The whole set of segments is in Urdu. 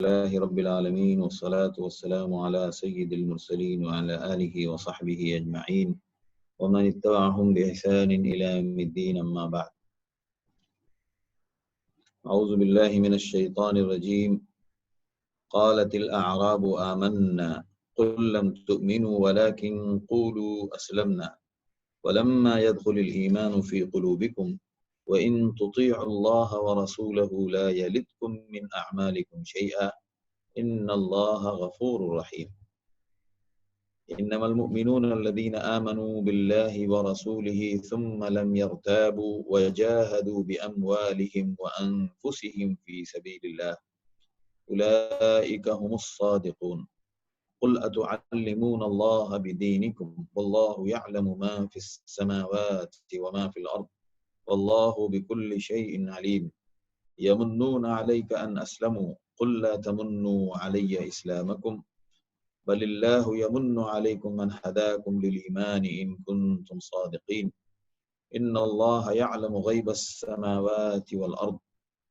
لله رب العالمين والصلاة والسلام على سيد المرسلين وعلى آله وصحبه أجمعين ومن اتبعهم بإحسان إلى يوم الدين أما بعد. أعوذ بالله من الشيطان الرجيم. قالت الأعراب آمنا قل لم تؤمنوا ولكن قولوا أسلمنا ولما يدخل الإيمان في قلوبكم وإن تطيعوا الله ورسوله لا يلدكم من أعمالكم شيئا إن الله غفور رحيم. إنما المؤمنون الذين آمنوا بالله ورسوله ثم لم يرتابوا وجاهدوا بأموالهم وأنفسهم في سبيل الله أولئك هم الصادقون. قل أتعلمون الله بدينكم والله يعلم ما في السماوات وما في الأرض والله بكل شيء عليم. يمنون عليك أن أسلموا قل لا تمنوا علي إسلامكم بل الله يمن عليكم من هداكم للإيمان إن كنتم صادقين. إن الله يعلم غيب السماوات والأرض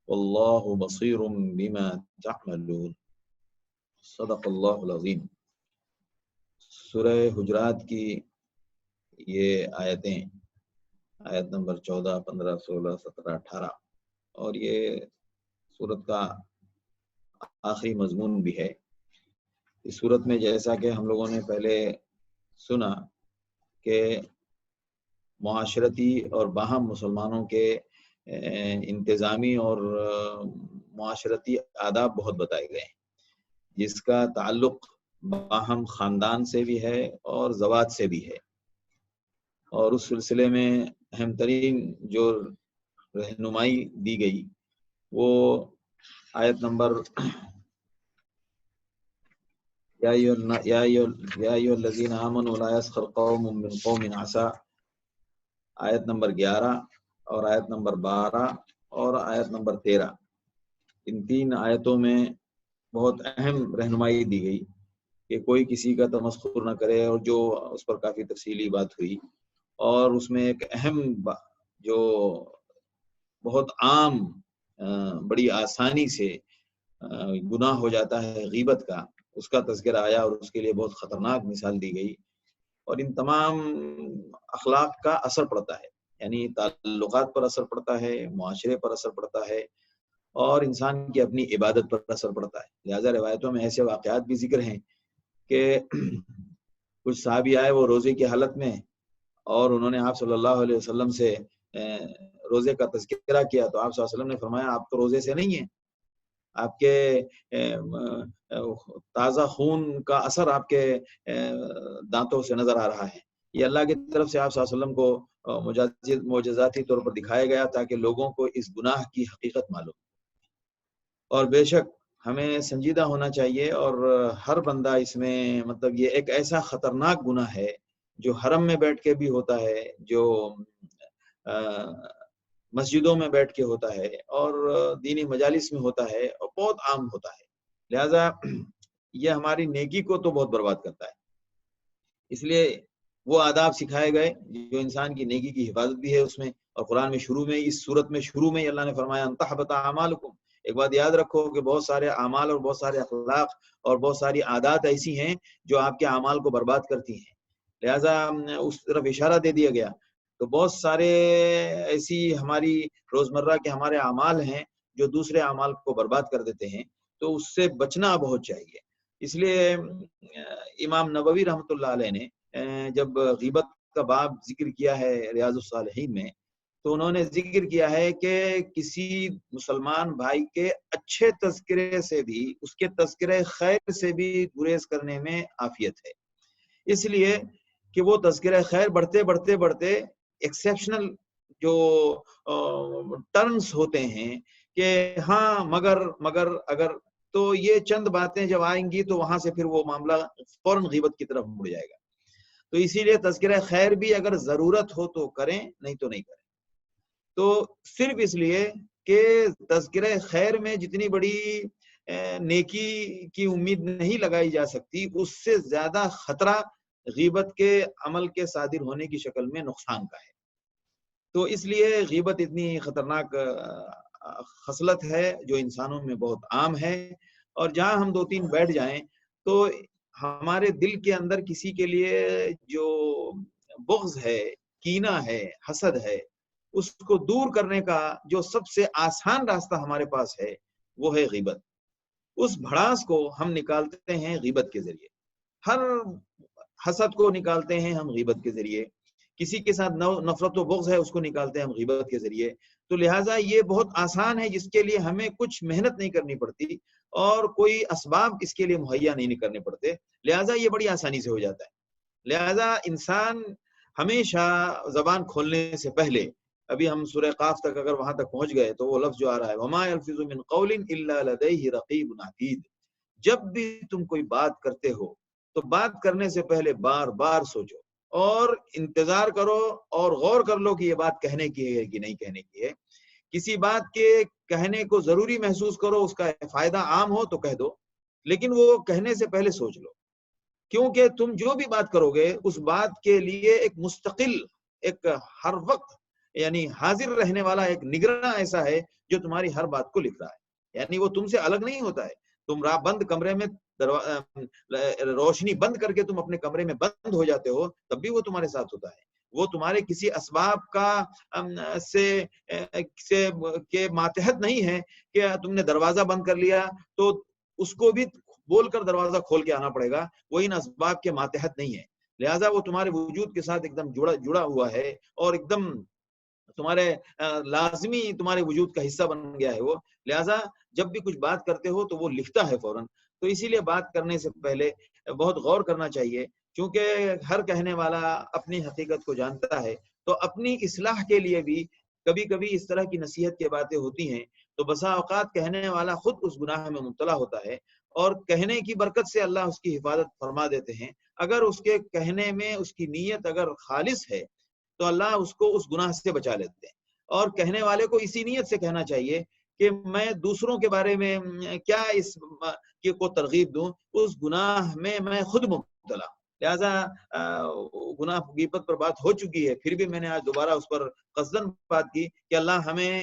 والله بصير بما تعملون. صدق اللہ العظیم. سورہ حجرات کی یہ آیتیں، آیت نمبر 14، 15، 16، 17، 18 اور یہ سورت کا آخری مضمون بھی ہے. اس صورت میں جیسا کہ ہم لوگوں نے پہلے سنا کہ معاشرتی اور باہم مسلمانوں کے انتظامی اور معاشرتی آداب بہت بتائے گئے ہیں، جس کا تعلق باہم خاندان سے بھی ہے اور زوات سے بھی ہے. اور اس سلسلے میں اہم ترین جو رہنمائی دی گئی وہ آیت نمبر یا ایھا الذین آمنوا لا یسخر قوم من قوم عسى، آیت نمبر 11 اور آیت نمبر 12 اور آیت نمبر 13. ان 3 آیتوں میں بہت اہم رہنمائی دی گئی کہ کوئی کسی کا تمسخر نہ کرے، اور جو اس پر کافی تفصیلی بات ہوئی. اور اس میں ایک اہم جو بہت عام بڑی آسانی سے گناہ ہو جاتا ہے غیبت کا، اس کا تذکرہ آیا اور اس کے لیے بہت خطرناک مثال دی گئی. اور ان تمام اخلاق کا اثر پڑتا ہے، یعنی تعلقات پر اثر پڑتا ہے، معاشرے پر اثر پڑتا ہے اور انسان کی اپنی عبادت پر اثر پڑتا ہے. لہذا روایتوں میں ایسے واقعات بھی ذکر ہیں کہ کچھ صحابی آئے وہ روزے کی حالت میں، اور انہوں نے آپ صلی اللہ علیہ وسلم سے روزے کا تذکرہ کیا تو آپ صلی اللہ علیہ وسلم نے فرمایا آپ تو روزے سے نہیں ہیں، آپ کے تازہ خون کا اثر آپ کے دانتوں سے نظر آ رہا ہے. یہ اللہ کی طرف سے آپ صلی اللہ علیہ وسلم کو معجزاتی طور پر دکھایا گیا تاکہ لوگوں کو اس گناہ کی حقیقت معلوم. اور بے شک ہمیں سنجیدہ ہونا چاہیے، اور ہر بندہ اس میں مطلب یہ ایک ایسا خطرناک گناہ ہے جو حرم میں بیٹھ کے بھی ہوتا ہے، جو مسجدوں میں بیٹھ کے ہوتا ہے اور دینی مجالس میں ہوتا ہے اور بہت عام ہوتا ہے. لہذا یہ ہماری نیکی کو تو بہت برباد کرتا ہے. اس لیے وہ آداب سکھائے گئے جو انسان کی نیکی کی حفاظت بھی ہے اس میں. اور قرآن میں شروع میں، اس صورت میں شروع میں اللہ نے فرمایا ان تحبط اعمالکم. ایک بات یاد رکھو کہ بہت سارے اعمال اور بہت سارے اخلاق اور بہت ساری عادات ایسی ہیں جو آپ کے اعمال کو برباد کرتی ہیں. لہذا اس طرف اشارہ دے دیا گیا. تو بہت سارے ایسی ہماری روزمرہ کے ہمارے اعمال ہیں جو دوسرے اعمال کو برباد کر دیتے ہیں، تو اس سے بچنا بہت چاہیے. اس لیے امام نووی رحمۃ اللہ علیہ نے جب غیبت کا باب ذکر کیا ہے ریاض الصالحین میں، تو انہوں نے ذکر کیا ہے کہ کسی مسلمان بھائی کے اچھے تذکرے سے بھی، اس کے تذکرے خیر سے بھی گریز کرنے میں عافیت ہے. اس لیے کہ وہ تذکرہ خیر بڑھتے بڑھتے بڑھتے ایکسیپشنل جو ٹرنس ہوتے ہیں کہ ہاں مگر اگر، تو یہ چند باتیں جب آئیں گی تو وہاں سے پھر وہ معاملہ فوراً غیبت کی طرف مڑ جائے گا. تو اسی لیے تذکرہ خیر بھی اگر ضرورت ہو تو کریں، نہیں تو نہیں کریں. تو صرف اس لیے کہ تذکرہ خیر میں جتنی بڑی نیکی کی امید نہیں لگائی جا سکتی، اس سے زیادہ خطرہ غیبت کے عمل کے صادر ہونے کی شکل میں نقصان کا ہے. تو اس لیے غیبت اتنی خطرناک خصلت ہے جو انسانوں میں بہت عام ہے، اور جہاں ہم دو تین بیٹھ جائیں تو ہمارے دل کے اندر کسی کے لیے جو بغض ہے، کینہ ہے، حسد ہے، اس کو دور کرنے کا جو سب سے آسان راستہ ہمارے پاس ہے وہ ہے غیبت۔ اس بھڑاس کو ہم نکالتے ہیں غیبت کے ذریعے، ہر حسد کو نکالتے ہیں ہم غیبت کے ذریعے، کسی کے ساتھ نفرت و بغض ہے اس کو نکالتے ہیں ہم غیبت کے ذریعے۔ تو لہٰذا یہ بہت آسان ہے، جس کے لیے ہمیں کچھ محنت نہیں کرنی پڑتی اور کوئی اسباب اس کے لیے مہیا نہیں کرنے پڑتے، لہٰذا یہ بڑی آسانی سے ہو جاتا ہے۔ لہٰذا انسان ہمیشہ زبان کھولنے سے پہلے، ابھی ہم سورہ قاف تک اگر وہاں تک پہنچ گئے تو وہ لفظ جو آ رہا ہے وما يلفظ من قول الا لديه رقیب عتید، جب بھی تم کوئی بات کرتے ہو تو بات کرنے سے پہلے بار بار سوچو اور انتظار کرو اور غور کر لو کہ یہ بات کہنے کی ہے کہ نہیں کہنے کی ہے۔ کسی بات کے کہنے کو ضروری محسوس کرو، اس کا فائدہ عام ہو تو کہہ دو، لیکن وہ کہنے سے پہلے سوچ لو، کیونکہ تم جو بھی بات کرو گے اس بات کے لیے ایک مستقل، ایک ہر وقت یعنی حاضر رہنے والا ایک نگراں ایسا ہے جو تمہاری ہر بات کو لکھ رہا ہے، یعنی وہ تم سے الگ نہیں ہوتا ہے۔ تم بند کمرے میں روشنی بند کر کے تم اپنے کمرے میں بند ہو جاتے ہو، تب بھی وہ تمہارے ساتھ ہوتا ہے۔ وہ تمہارے کسی اسباب کا کے ماتحت نہیں ہے کہ تم نے دروازہ بند کر لیا تو اس کو بھی بول کر دروازہ کھول کے آنا پڑے گا، وہ ان اسباب کے ماتحت نہیں ہے، لہٰذا وہ تمہارے وجود کے ساتھ ایک دم جڑا ہوا ہے اور ایک دم تمہارے لازمی تمہارے وجود کا حصہ بن گیا ہے وہ، لہٰذا جب بھی کچھ بات کرتے ہو تو وہ لکھتا ہے فوراً۔ تو اسی لیے بات کرنے سے پہلے بہت غور کرنا چاہیے، کیونکہ ہر کہنے والا اپنی حقیقت کو جانتا ہے، تو اپنی اصلاح کے لیے بھی کبھی کبھی اس طرح کی نصیحت کی باتیں ہوتی ہیں تو بسا اوقات کہنے والا خود اس گناہ میں مبتلا ہوتا ہے، اور کہنے کی برکت سے اللہ اس کی حفاظت فرما دیتے ہیں۔ اگر اس کے کہنے میں اس کی نیت اگر خالص ہے تو اللہ اس کو اس گناہ سے بچا لیتے ہیں، اور کہنے والے کو اسی نیت سے کہنا چاہیے کہ میں دوسروں کے بارے میں کیا اس کو ترغیب دوں، اس گناہ میں میں خود مبتلا، لہذا گناہ غیبت پر بات ہو چکی ہے، پھر بھی میں نے آج دوبارہ اس پر قصدن بات کی کہ اللہ ہمیں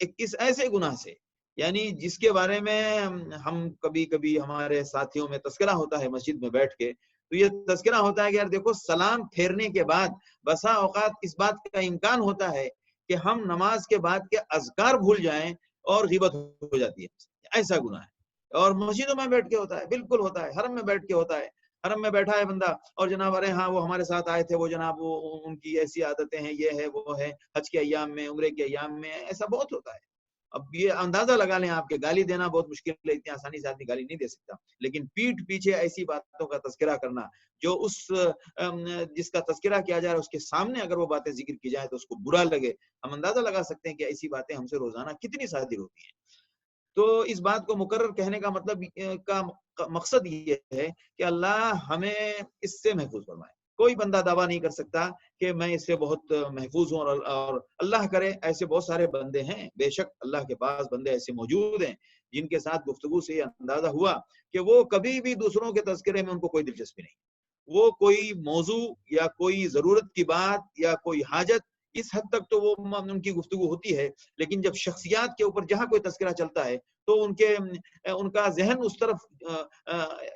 اس ایسے گناہ سے، یعنی جس کے بارے میں ہم کبھی کبھی ہمارے ساتھیوں میں تذکرہ ہوتا ہے مسجد میں بیٹھ کے، تو یہ تذکرہ ہوتا ہے کہ یار دیکھو سلام پھیرنے کے بعد بسا اوقات اس بات کا امکان ہوتا ہے کہ ہم نماز کے بعد کے اذکار بھول جائیں اور غیبت ہو جاتی ہے، ایسا گناہ ہے۔ اور مسجدوں میں بیٹھ کے ہوتا ہے، بالکل ہوتا ہے، حرم میں بیٹھ کے ہوتا ہے، حرم میں بیٹھا ہے بندہ اور جناب ارے ہاں وہ ہمارے ساتھ آئے تھے، وہ جناب وہ ان کی ایسی عادتیں ہیں، یہ ہے وہ ہے، حج کے ایام میں، عمرے کے ایام میں ایسا بہت ہوتا ہے۔ اب یہ اندازہ لگا لیں آپ کے گالی دینا بہت مشکل ہے، اتنی آسانی سے آدمی گالی نہیں دے سکتا، لیکن پیٹھ پیچھے ایسی باتوں کا تذکرہ کرنا جو اس جس کا تذکرہ کیا جا رہا ہے اس کے سامنے اگر وہ باتیں ذکر کی جائیں تو اس کو برا لگے، ہم اندازہ لگا سکتے ہیں کہ ایسی باتیں ہم سے روزانہ کتنی صادر ہوتی ہیں۔ تو اس بات کو مکرر کہنے کا مطلب کا مقصد یہ ہے کہ اللہ ہمیں اس سے محفوظ فرمائے۔ کوئی بندہ دعویٰ نہیں کر سکتا کہ میں اس سے بہت محفوظ ہوں، اور اللہ کرے ایسے بہت سارے بندے ہیں، بے شک اللہ کے پاس بندے ایسے موجود ہیں جن کے ساتھ گفتگو سے یہ اندازہ ہوا کہ وہ کبھی بھی دوسروں کے تذکرے میں ان کو کوئی دلچسپی نہیں، وہ کوئی موضوع یا کوئی ضرورت کی بات یا کوئی حاجت اس حد تک تو وہ ان کی گفتگو ہوتی ہے، لیکن جب شخصیات کے اوپر جہاں کوئی تذکرہ چلتا ہے تو ان کا ذہن اس طرف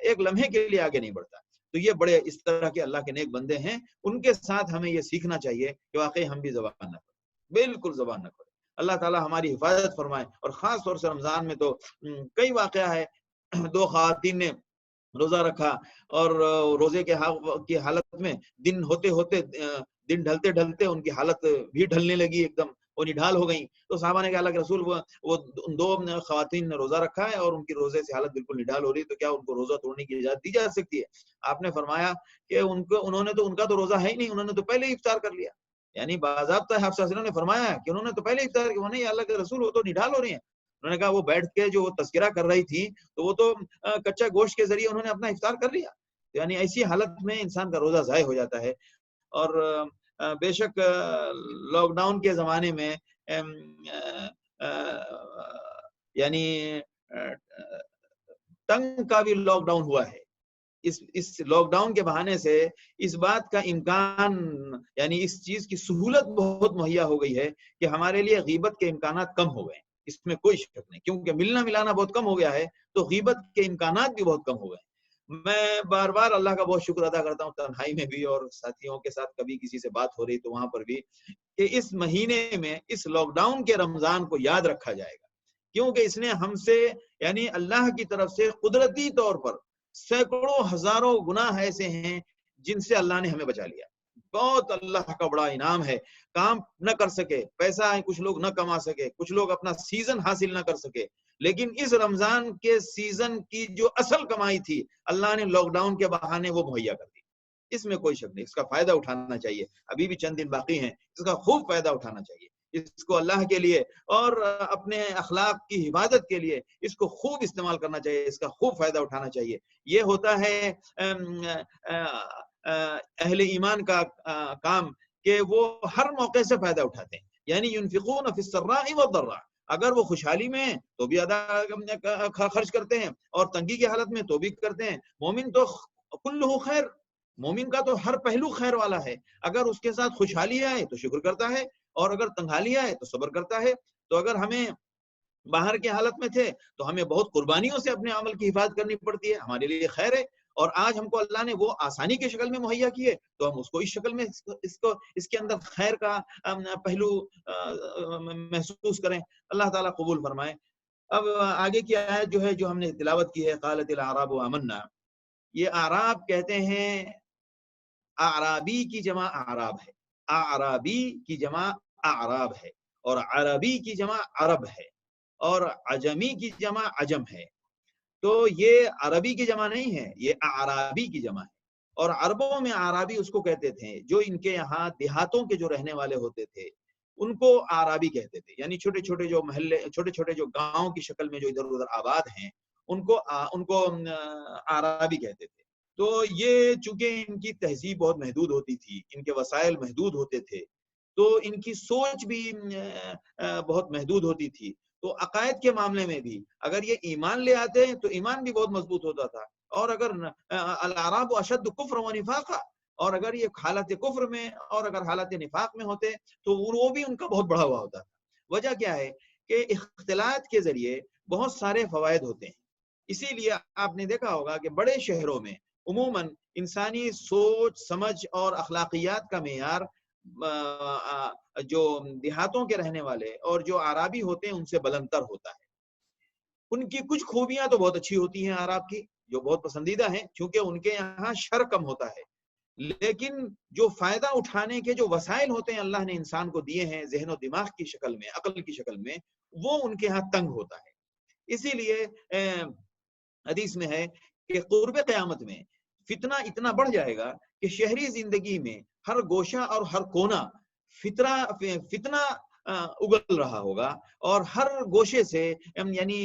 ایک لمحے کے لیے آگے نہیں بڑھتا۔ تو یہ بڑے اس طرح کے اللہ کے نیک بندے ہیں، ان کے ساتھ ہمیں یہ سیکھنا چاہیے کہ واقعی ہم بھی زبان نہ کریں، بالکل زبان نہ کریں۔ اللہ تعالیٰ ہماری حفاظت فرمائے، اور خاص طور سے رمضان میں تو کئی واقعہ ہے، دو خواتین نے روزہ رکھا اور روزے کی حالت میں دن ہوتے ہوتے دن ڈھلتے ڈھلتے ان کی حالت بھی ڈھلنے لگی، ایک دم وہ نڈھال ہو گئیں۔ تو صحابہ نے کہا اللہ کے رسول وہ دو خواتین نے روزہ رکھا ہے اور ان کی روزے سے حالت بالکل نڈھال ہو رہی ہے، تو کیا ان کو روزہ توڑنے کی اجازت دی جا سکتی ہے؟ آپ نے فرمایا کہ ان کا تو روزہ ہے ہی نہیں، انہوں نے تو پہلے ہی افطار کر لیا، یعنی باضابطہ حفصہ نے فرمایا کہ انہوں نے تو پہلے افطار کیا، نہیں اللہ کے رسول وہ تو نڈھال ہو رہی ہیں۔ انہوں نے کہا وہ بیٹھ کے جو تذکرہ کر رہی تھی تو وہ تو کچا گوشت کے ذریعے انہوں نے اپنا افطار کر لیا، یعنی ایسی حالت میں انسان کا روزہ ضائع ہو جاتا ہے۔ اور بے شک لاک ڈاؤن کے زمانے میں یعنی تنگ کا بھی لاک ڈاؤن ہوا ہے، اس لاک ڈاؤن کے بہانے سے اس بات کا امکان، یعنی اس چیز کی سہولت بہت مہیا ہو گئی ہے کہ ہمارے لیے غیبت کے امکانات کم ہو گئے، اس میں کوئی شک نہیں، کیونکہ ملنا ملانا بہت کم ہو گیا ہے تو غیبت کے امکانات بھی بہت کم ہو گئے ہیں۔ میں بار بار اللہ کا بہت شکر ادا کرتا ہوں، تنہائی میں بھی اور ساتھیوں کے ساتھ کبھی کسی سے بات ہو رہی تو وہاں پر بھی، کہ اس مہینے میں اس لاک ڈاؤن کے رمضان کو یاد رکھا جائے گا، کیونکہ اس نے ہم سے یعنی اللہ کی طرف سے قدرتی طور پر سینکڑوں ہزاروں گناہ ایسے ہیں جن سے اللہ نے ہمیں بچا لیا۔ بہت اللہ کا بڑا انعام ہے، کام نہ کر سکے، پیسہ کچھ لوگ نہ کما سکے، کچھ لوگ اپنا سیزن حاصل نہ کر سکے، لیکن اس رمضان کے سیزن کی جو اصل کمائی تھی اللہ نے لاک ڈاؤن کے بہانے وہ مہیا کر دی۔ اس میں کوئی شک نہیں، اس کا فائدہ اٹھانا چاہیے، ابھی بھی چند دن باقی ہیں، اس کا خوب فائدہ اٹھانا چاہیے، اس کو اللہ کے لیے اور اپنے اخلاق کی حفاظت کے لیے اس کو خوب استعمال کرنا چاہیے، اس کا خوب فائدہ اٹھانا چاہیے۔ یہ ہوتا ہے اہل ایمان کا کام کہ وہ ہر موقع سے فائدہ اٹھاتے ہیں، یعنی ينفقون فی السراء والضراء، اگر وہ خوشحالی میں ہیں تو بھی خرچ کرتے ہیں اور تنگی کی حالت میں تو بھی کرتے ہیں۔ مومن تو کلہ خیر، مومن کا تو ہر پہلو خیر والا ہے، اگر اس کے ساتھ خوشحالی آئے تو شکر کرتا ہے اور اگر تنگحالی آئے تو صبر کرتا ہے۔ تو اگر ہمیں باہر کی حالت میں تھے تو ہمیں بہت قربانیوں سے اپنے عمل کی حفاظت کرنی پڑتی ہے، ہمارے لیے خیر ہے، اور آج ہم کو اللہ نے وہ آسانی کی شکل میں مہیا کی ہے تو ہم اس کو اس شکل میں اس کے اندر خیر کا پہلو محسوس کریں۔ اللہ تعالیٰ قبول فرمائے۔ اب آگے کی آیت جو ہے جو ہم نے تلاوت کی ہے، قالت الاعراب آمنا، یہ اعراب کہتے ہیں، اعرابی کی جمع اعراب ہے، اعرابی کی جمع اعراب ہے، اور عربی کی جمع عرب ہے، اور عجمی کی جمع عجم ہے۔ تو یہ عربی کی جمع نہیں ہے، یہ اعرابی کی جمع ہے، اور عربوں میں اعرابی اس کو کہتے تھے جو ان کے یہاں دیہاتوں کے جو رہنے والے ہوتے تھے ان کو اعرابی کہتے تھے، یعنی چھوٹے چھوٹے جو محلے، چھوٹے چھوٹے جو گاؤں کی شکل میں جو ادھر ادھر آباد ہیں ان کو اعرابی کہتے تھے۔ تو یہ چونکہ ان کی تہذیب بہت محدود ہوتی تھی، ان کے وسائل محدود ہوتے تھے، تو ان کی سوچ بھی بہت محدود ہوتی تھی، تو عقائد کے معاملے میں بھی اگر یہ ایمان لے آتے تو ایمان بھی بہت مضبوط ہوتا تھا، اور اگر الاعراب اشد کفر و نفاقا، اور اگر یہ حالت کفر میں اور اگر حالت نفاق میں ہوتے تو وہ بھی ان کا بہت بڑا ہوا ہوتا تھا۔ وجہ کیا ہے کہ اختلاط کے ذریعے بہت سارے فوائد ہوتے ہیں، اسی لیے آپ نے دیکھا ہوگا کہ بڑے شہروں میں عموماً انسانی سوچ سمجھ اور اخلاقیات کا معیار جو دیہاتوں کے رہنے والے اور جو اعرابی ہوتے ہیں ان سے بلندتر ہوتا ہے۔ ان کی کچھ خوبیاں تو بہت اچھی ہوتی ہیں اعراب کی، جو بہت پسندیدہ ہیں، کیونکہ ان کے یہاں شر کم ہوتا ہے، لیکن جو فائدہ اٹھانے کے جو وسائل ہوتے ہیں اللہ نے انسان کو دیے ہیں ذہن و دماغ کی شکل میں، عقل کی شکل میں، وہ ان کے یہاں تنگ ہوتا ہے۔ اسی لیے حدیث میں ہے کہ قرب قیامت میں فتنہ اتنا بڑھ جائے گا کہ شہری زندگی میں ہر گوشہ اور ہر کونا فتنہ اگل رہا ہوگا، اور ہر گوشے سے یعنی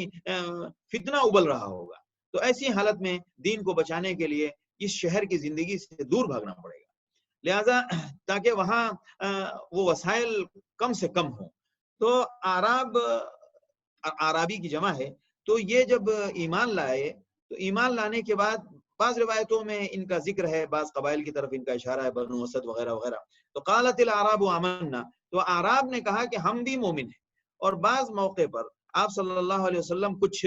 فتنہ ابل رہا ہوگا، تو ایسی حالت میں دین کو بچانے کے لیے اس شہر کی زندگی سے دور بھاگنا پڑے گا، لہذا تاکہ وہاں وہ وسائل کم سے کم ہوں۔ تو اعرابی کی جمع ہے، تو یہ جب ایمان لائے تو ایمان لانے کے بعد بعض روایتوں میں ان کا ذکر ہے، بعض قبائل کی طرف ان کا اشارہ ہے، بنو اسد وغیرہ وغیرہ، تو قالت الاعراب آمنا، تو اعراب نے کہا کہ ہم بھی مومن ہیں، اور بعض موقع پر آپ صلی اللہ علیہ وسلم کچھ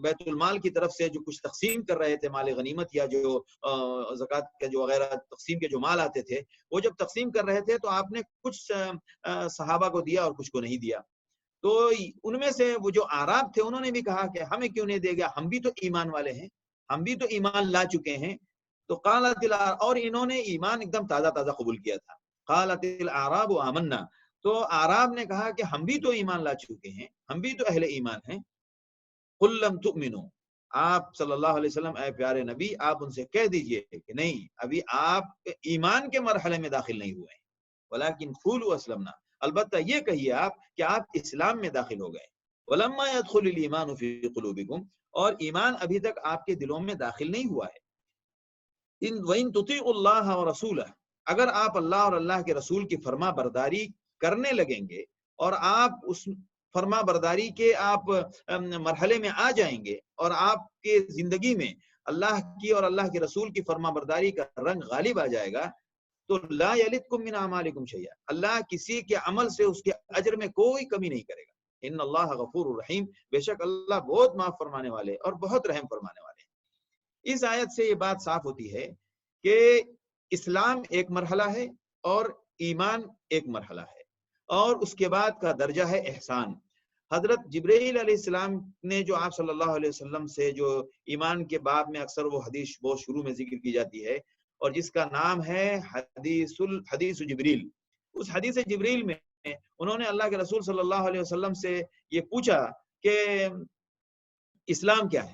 بیت المال کی طرف سے جو کچھ تقسیم کر رہے تھے، مال غنیمت یا جو زکوٰۃ کے جو وغیرہ تقسیم کے جو مال آتے تھے، وہ جب تقسیم کر رہے تھے تو آپ نے کچھ صحابہ کو دیا اور کچھ کو نہیں دیا، تو ان میں سے وہ جو اعراب تھے انہوں نے بھی کہا کہ ہمیں کیوں نہیں دے گا، ہم بھی تو ایمان والے ہیں، ہم بھی تو ایمان لا چکے ہیں۔ تو قالت اور انہوں نے ایمان ایک دم تازہ تازہ قبول کیا تھا، قالت الاعراب آمنا، تو اعراب نے کہا کہ ہم بھی تو ایمان لا چکے ہیں، ہم بھی تو اہل ایمان ہیں۔ قل لم تؤمنوا، آپ صلی اللہ علیہ وسلم اے پیارے نبی آپ ان سے کہہ دیجئے کہ نہیں، ابھی آپ ایمان کے مرحلے میں داخل نہیں ہوئے ہیں، ولکن قولوا اسلمنا، البتہ یہ کہیے آپ کہ آپ اسلام میں داخل ہو گئے، ولما يدخل الايمان في قلوبكم، اور ایمان ابھی تک آپ کے دلوں میں داخل نہیں ہوا ہے۔ وَإِن تُطِيعُوا اللَّهَ وَرَسُولَهُ، اگر آپ اللہ اور اللہ کے رسول کی فرما برداری کرنے لگیں گے اور آپ اس فرما برداری کے آپ مرحلے میں آ جائیں گے اور آپ کے زندگی میں اللہ کی اور اللہ کے رسول کی فرما برداری کا رنگ غالب آ جائے گا، تو لا یلدکم من اعمالکم شیئا، اللہ کسی کے عمل سے اس کے اجر میں کوئی کمی نہیں کرے گا، ان اللہ غفور الرحیم، بے شک اللہ بہت معاف فرمانے والے اور بہت رحم فرمانے والے ہیں۔ اس آیت سے یہ بات صاف ہوتی ہے کہ اسلام ایک مرحلہ ہے اور ایمان ایک مرحلہ ہے، اور اس کے بعد کا درجہ ہے احسان۔ حضرت جبرائیل علیہ السلام نے جو آپ صلی اللہ علیہ وسلم سے جو ایمان کے باب میں اکثر وہ حدیث بہت شروع میں ذکر کی جاتی ہے، اور جس کا نام ہے حدیث جبریل، اس حدیث جبریل میں انہوں نے اللہ کے رسول صلی اللہ علیہ وسلم سے یہ پوچھا کہ اسلام کیا ہے؟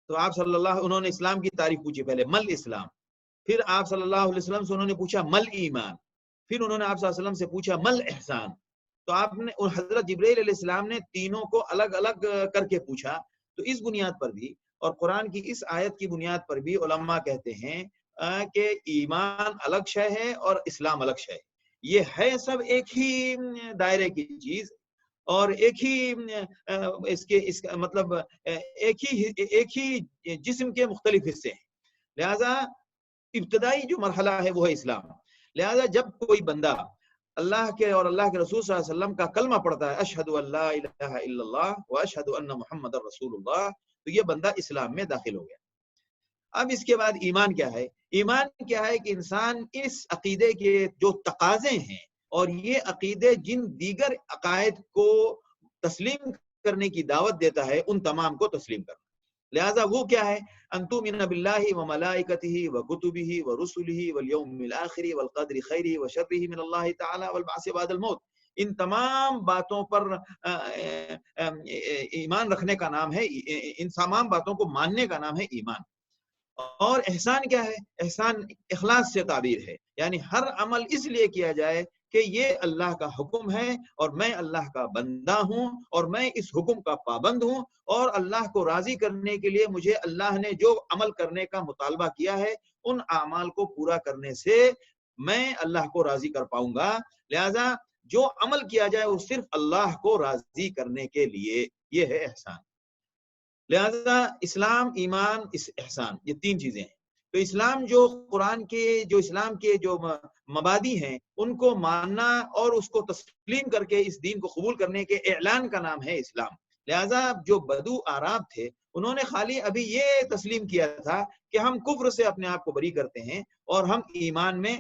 تو آپ صلی اللہ انہوں نے اسلام کی تعریف پوچھی، پہلے مل اسلام، پھر آپ صلی اللہ علیہ وسلم سے انہوں نے پوچھا مل ایمان، پھر انہوں نے آپ صلی اللہ علیہ وسلم سے پوچھا مل احسان۔ تو آپ نے حضرت جبرائیل علیہ السلام نے تینوں کو الگ الگ کر کے پوچھا۔ تو اس بنیاد پر بھی اور قرآن کی اس آیت کی بنیاد پر بھی علماء کہتے ہیں کہ ایمان الگ شے ہے اور اسلام الگ شے ہے، یہ ہے سب ایک ہی دائرے کی چیز، اور ایک ہی اس کا مطلب ایک ہی جسم کے مختلف حصے ہیں۔ لہذا ابتدائی جو مرحلہ ہے وہ ہے اسلام۔ لہذا جب کوئی بندہ اللہ کے اور اللہ کے رسول صلی اللہ علیہ وسلم کا کلمہ پڑھتا ہے، اشہد ان لا الہ الا اللہ واشہد ان محمد رسول اللہ، تو یہ بندہ اسلام میں داخل ہو گیا۔ اب اس کے بعد ایمان کیا ہے؟ ایمان کیا ہے کہ انسان اس عقیدے کے جو تقاضے ہیں اور یہ عقیدے جن دیگر عقائد کو تسلیم کرنے کی دعوت دیتا ہے، ان تمام کو تسلیم کرنا۔ لہذا وہ کیا ہے؟ ان تؤمن باللہ وملائکتہ وکتبہ ورسلہ والیوم الآخر والقدر خیرہ وشرہ من اللہ تعالی والبعث بعد الموت۔ ان تمام باتوں پر ایمان رکھنے کا نام ہے، ان تمام باتوں کو ماننے کا نام ہے ایمان۔ اور احسان کیا ہے؟ احسان اخلاص سے تعبیر ہے، یعنی ہر عمل اس لیے کیا جائے کہ یہ اللہ کا حکم ہے اور میں اللہ کا بندہ ہوں اور میں اس حکم کا پابند ہوں، اور اللہ کو راضی کرنے کے لیے مجھے اللہ نے جو عمل کرنے کا مطالبہ کیا ہے ان اعمال کو پورا کرنے سے میں اللہ کو راضی کر پاؤں گا۔ لہذا جو عمل کیا جائے وہ صرف اللہ کو راضی کرنے کے لیے، یہ ہے احسان۔ لہذا اسلام، ایمان، احسان، یہ تین چیزیں ہیں۔ تو اسلام جو قرآن کے اسلام کے جو مبادی ہیں ان کو ماننا اور اس کو تسلیم کر کے اس دین کو قبول کرنے کے اعلان کا نام ہے اسلام۔ لہذا جو بدو اعراب تھے انہوں نے خالی ابھی یہ تسلیم کیا تھا کہ ہم کفر سے اپنے آپ کو بری کرتے ہیں اور ہم ایمان میں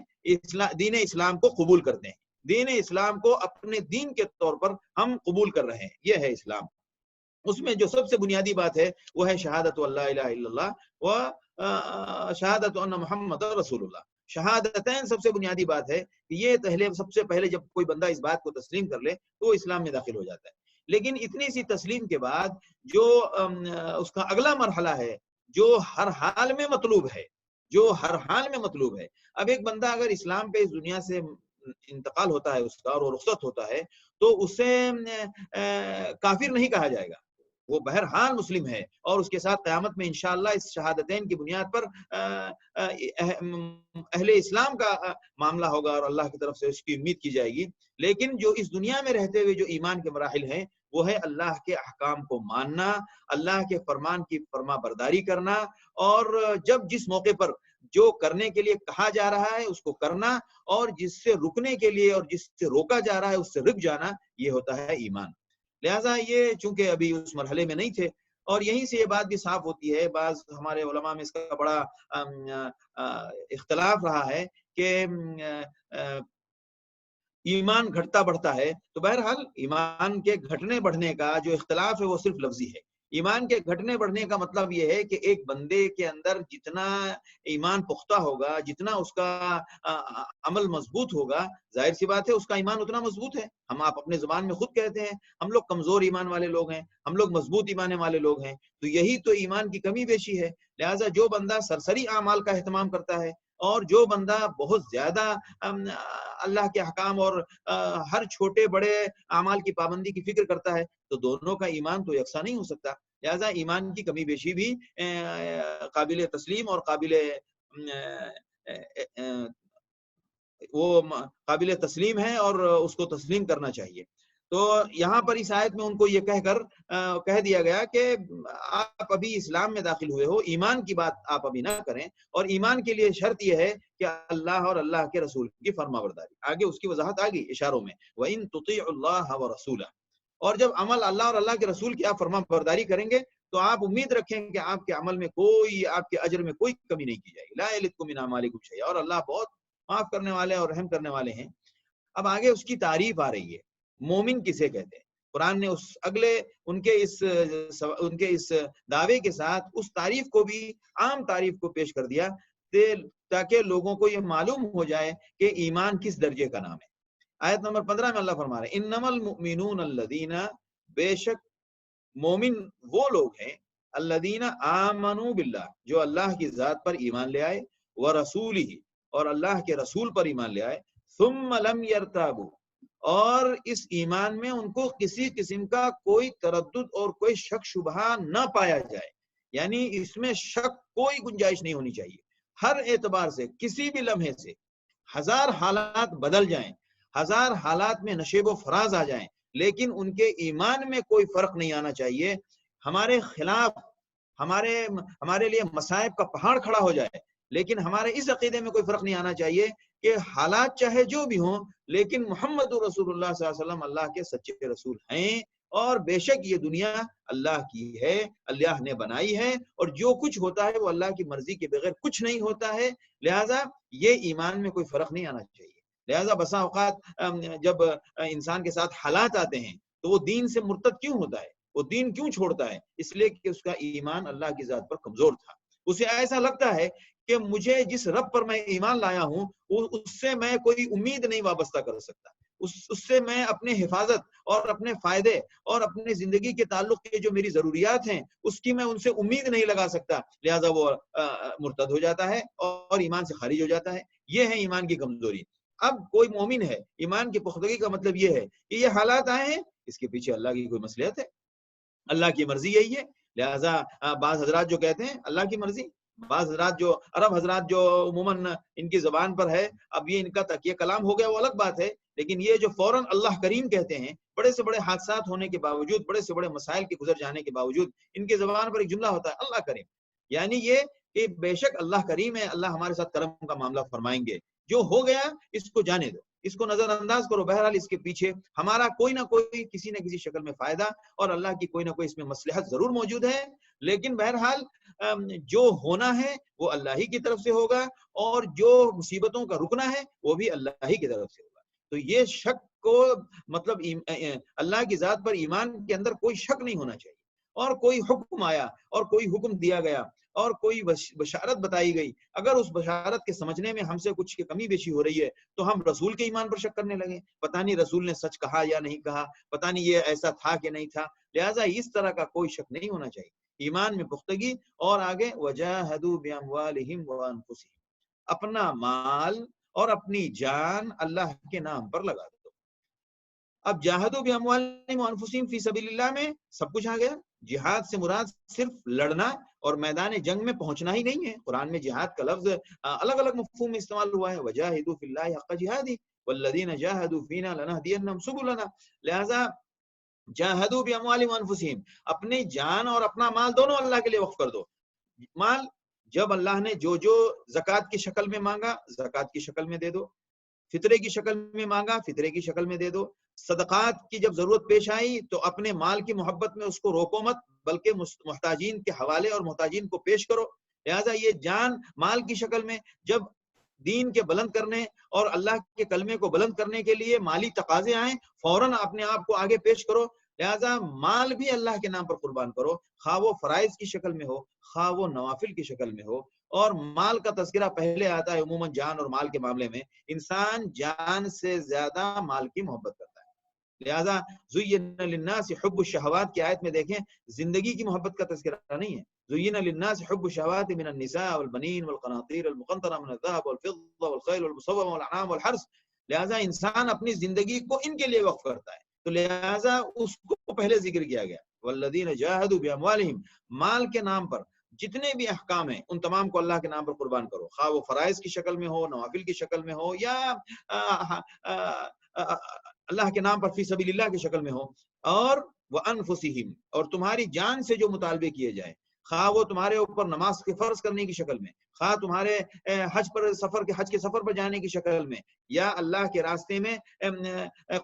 دین اسلام کو قبول کرتے ہیں، دین اسلام کو اپنے دین کے طور پر ہم قبول کر رہے ہیں، یہ ہے اسلام۔ اس میں جو سب سے بنیادی بات ہے وہ ہے شہادت اللہ الہ الا اللہ و شہادت ان محمد رسول اللہ۔ شہادتین سب سے بنیادی بات ہے کہ یہ سب سے پہلے جب کوئی بندہ اس بات کو تسلیم کر لے تو وہ اسلام میں داخل ہو جاتا ہے۔ لیکن اتنی سی تسلیم کے بعد جو اس کا اگلا مرحلہ ہے جو ہر حال میں مطلوب ہے، جو ہر حال میں مطلوب ہے۔ اب ایک بندہ اگر اسلام پہ اس دنیا سے انتقال ہوتا ہے اس کا اور وہ رخصت ہوتا ہے تو اسے کافر نہیں کہا جائے گا، وہ بہرحال مسلم ہے، اور اس کے ساتھ قیامت میں انشاءاللہ اس شہادتین کی بنیاد پر اہل اسلام کا معاملہ ہوگا اور اللہ کی طرف سے اس کی امید کی جائے گی۔ لیکن جو اس دنیا میں رہتے ہوئے جو ایمان کے مراحل ہیں وہ ہے اللہ کے احکام کو ماننا، اللہ کے فرمان کی فرما برداری کرنا، اور جب جس موقع پر جو کرنے کے لیے کہا جا رہا ہے اس کو کرنا، اور جس سے رکنے کے لیے اور جس سے روکا جا رہا ہے اس سے رک جانا، یہ ہوتا ہے ایمان۔ لہٰذا یہ چونکہ ابھی اس مرحلے میں نہیں تھے، اور یہیں سے یہ بات بھی صاف ہوتی ہے، بعض ہمارے علماء میں اس کا بڑا اختلاف رہا ہے کہ ایمان گھٹتا بڑھتا ہے، تو بہرحال ایمان کے گھٹنے بڑھنے کا جو اختلاف ہے وہ صرف لفظی ہے۔ ایمان کے گھٹنے بڑھنے کا مطلب یہ ہے کہ ایک بندے کے اندر جتنا ایمان پختہ ہوگا، جتنا اس کا عمل مضبوط ہوگا، ظاہر سی بات ہے اس کا ایمان اتنا مضبوط ہے۔ ہم آپ اپنے زبان میں خود کہتے ہیں ہم لوگ کمزور ایمان والے لوگ ہیں، ہم لوگ مضبوط ایمان والے لوگ ہیں، تو یہی تو ایمان کی کمی بیشی ہے۔ لہٰذا جو بندہ سرسری اعمال کا اہتمام کرتا ہے اور جو بندہ بہت زیادہ اللہ کے احکام اور ہر چھوٹے بڑے اعمال کی پابندی کی فکر کرتا ہے، تو دونوں کا ایمان تو یکساں نہیں ہو سکتا۔ لہذا ایمان کی کمی بیشی بھی قابل تسلیم اور قابل تسلیم ہے اور اس کو تسلیم کرنا چاہیے۔ تو یہاں پر اس آیت میں ان کو یہ کہہ دیا گیا کہ آپ ابھی اسلام میں داخل ہوئے ہو، ایمان کی بات آپ ابھی نہ کریں، اور ایمان کے لیے شرط یہ ہے کہ اللہ اور اللہ کے رسول کی فرما برداری۔ آگے اس کی وضاحت آگئی اشاروں میں، وَإِن تُطِيعُوا اللَّهَ وَرَسُولَهُ، اور جب عمل اللہ اور اللہ کے رسول کی آپ فرما برداری کریں گے تو آپ امید رکھیں کہ آپ کے عمل میں کوئی، آپ کے اجر میں کوئی کمی نہیں کی جائے گی. لا یلدکم من اعمالکم شیء، اور اللہ بہت معاف کرنے والے اور رحم کرنے والے ہیں. اب آگے اس کی تعریف آ رہی ہے، مومن کسے کہتے ہیں. قرآن نے اس اگلے ان کے اس دعوے کے ساتھ اس تعریف کو بھی، عام تعریف کو پیش کر دیا تاکہ لوگوں کو یہ معلوم ہو جائے کہ ایمان کس درجے کا نام ہے. آیت نمبر 15 میں اللہ فرما رہے ہیں انما المؤمنون الذین، بے شک مومن وہ لوگ ہیں، الذین آمنوا باللہ، جو اللہ کی ذات پر ایمان لے آئے، ورسولہ، اور اللہ کے رسول پر ایمان لے آئے، ثم لم یرتابوا، اور اس ایمان میں ان کو کسی قسم کا کوئی تردد اور کوئی شک شبہ نہ پایا جائے. یعنی اس میں شک کوئی گنجائش نہیں ہونی چاہیے. ہر اعتبار سے کسی بھی لمحے سے ہزار حالات بدل جائیں، ہزار حالات میں نشیب و فراز آ جائیں، لیکن ان کے ایمان میں کوئی فرق نہیں آنا چاہیے. ہمارے خلاف ہمارے لیے مصائب کا پہاڑ کھڑا ہو جائے، لیکن ہمارے اس عقیدے میں کوئی فرق نہیں آنا چاہیے کہ حالات چاہے جو بھی ہوں، لیکن محمد رسول اللہ صلی اللہ علیہ وسلم اللہ کے سچے رسول ہیں، اور بے شک یہ دنیا اللہ کی ہے، اللہ نے بنائی ہے، اور جو کچھ ہوتا ہے وہ اللہ کی مرضی کے بغیر کچھ نہیں ہوتا ہے. لہٰذا یہ ایمان میں کوئی فرق نہیں آنا چاہیے. لہٰذا بسا اوقات جب انسان کے ساتھ حالات آتے ہیں تو وہ دین سے مرتد کیوں ہوتا ہے، وہ دین کیوں چھوڑتا ہے؟ اس لیے کہ اس کا ایمان اللہ کی ذات پر کمزور تھا. اسے ایسا لگتا ہے کہ مجھے جس رب پر میں ایمان لایا ہوں اس سے میں کوئی امید نہیں وابستہ کر سکتا، اس سے میں اپنے حفاظت اور اپنے فائدے اور اپنے زندگی کے تعلق کے جو میری ضروریات ہیں اس کی میں ان سے امید نہیں لگا سکتا. لہٰذا وہ مرتد ہو جاتا ہے اور ایمان سے خارج ہو جاتا ہے. یہ ہے ایمان کی کمزوری. اب کوئی مومن ہے، ایمان کی پختگی کا مطلب یہ ہے کہ یہ حالات آئے ہیں، اس کے پیچھے اللہ کی کوئی مصلحت ہے، اللہ کی مرضی یہی ہے. لہٰذا بعض حضرات جو کہتے ہیں اللہ کی مرضی، بعض حضرات جو عرب حضرات جو عموماً ان کی زبان پر ہے، اب یہ ان کا تکیہ کلام ہو گیا وہ الگ بات ہے، لیکن یہ جو فوراً اللہ کریم کہتے ہیں، بڑے سے بڑے حادثات ہونے کے باوجود، بڑے سے بڑے مسائل کے گزر جانے کے باوجود ان کی زبان پر ایک جملہ ہوتا ہے اللہ کریم. یعنی یہ کہ بے شک اللہ کریم ہے، اللہ ہمارے ساتھ کرم کا معاملہ فرمائیں گے، جو ہو گیا اس کو جانے دو، اس کو نظر انداز کرو. بہرحال اس کے پیچھے ہمارا کوئی نہ کوئی کسی نہ کسی شکل میں فائدہ اور اللہ کی کوئی نہ کوئی اس میں مصلحت ضرور موجود ہے. لیکن بہرحال جو ہونا ہے وہ اللہ ہی کی طرف سے ہوگا، اور جو مصیبتوں کا رکنا ہے وہ بھی اللہ ہی کی طرف سے ہوگا. تو یہ شک کو مطلب اللہ کی ذات پر ایمان کے اندر کوئی شک نہیں ہونا چاہیے. اور کوئی حکم آیا اور کوئی حکم دیا گیا اور کوئی بشارت بتائی گئی، اگر اس بشارت کے سمجھنے میں ہم سے کچھ کمی بیشی ہو رہی ہے تو ہم رسول کے ایمان پر شک کرنے لگے، پتہ نہیں رسول نے سچ کہا یا نہیں کہا، پتہ نہیں یہ ایسا تھا کہ نہیں تھا. لہٰذا اس طرح کا کوئی شک نہیں ہونا چاہیے. ایمان میں پختگی. اور آگے وجاہدوا باموالہم وانفسہم، اپنا مال اور اپنی جان اللہ کے نام پر لگا دو. اب جاہدوا باموالہم وانفسہم فی سبیل اللہ میں سب کچھ آ گیا. جہاد سے مراد صرف لڑنا اور میدان جنگ میں پہنچنا ہی نہیں ہے. قرآن میں جہاد کا لفظ الگ الگ مفہوم میں استعمال ہوا ہے، وجاہدوا فی اللہ حق جہادہ والذین جاہدوا فینا لنہدینہم سبلنا. لہذا جاہدوا باموالہم وانفسہم، اپنی جان اور اپنا مال دونوں اللہ کے لیے وقف کر دو. مال جب اللہ نے جو زکوٰۃ کی شکل میں مانگا زکوٰۃ کی شکل میں دے دو، فطرے کی شکل میں مانگا فطرے کی شکل میں دے دو. صدقات کی جب ضرورت پیش آئی تو اپنے مال کی محبت میں اس کو روکو مت، بلکہ محتاجین کے حوالے اور محتاجین کو پیش کرو. لہٰذا یہ جان مال کی شکل میں جب دین کے بلند کرنے اور اللہ کے کلمے کو بلند کرنے کے لیے مالی تقاضے آئیں، فوراً اپنے آپ کو آگے پیش کرو. لہٰذا مال بھی اللہ کے نام پر قربان کرو، خواہ وہ فرائض کی شکل میں ہو خواہ وہ نوافل کی شکل میں ہو. اور مال کا تذکرہ پہلے آتا ہے عموماً جان اور مال کے معاملے میں. انسان جان سے زیادہ مال کی محبت کرتا ہے. لہذا زین للناس حب الشہوات کی آیت میں دیکھیں زندگی کی محبت کا تذکرہ نہیں ہے. زین للناس حب الشہوات من النساء والبنین والقناطیر المقنطرہ من الذهب والفضة والخیل والمصومة والانعام والحرث. لہذا انسان اپنی زندگی کو ان کے لیے وقف کرتا ہے، تو لہذا اس کو پہلے ذکر کیا گیا والذین جاہدوا باموالہم. مال کے نام پر جتنے بھی احکام ہیں ان تمام کو اللہ کے نام پر قربان کرو، خواہ وہ فرائض کی شکل میں ہو، نوافل کی شکل میں ہو، یا اللہ کے نام پر فی سبیل اللہ کی شکل میں ہو. اور وانفسہم، اور تمہاری جان سے جو مطالبے کیے جائیں، خواہ وہ تمہارے اوپر نماز کے فرض کرنے کی شکل میں، خواہ تمہارے حج کے سفر پر جانے کی شکل میں، یا اللہ کے راستے میں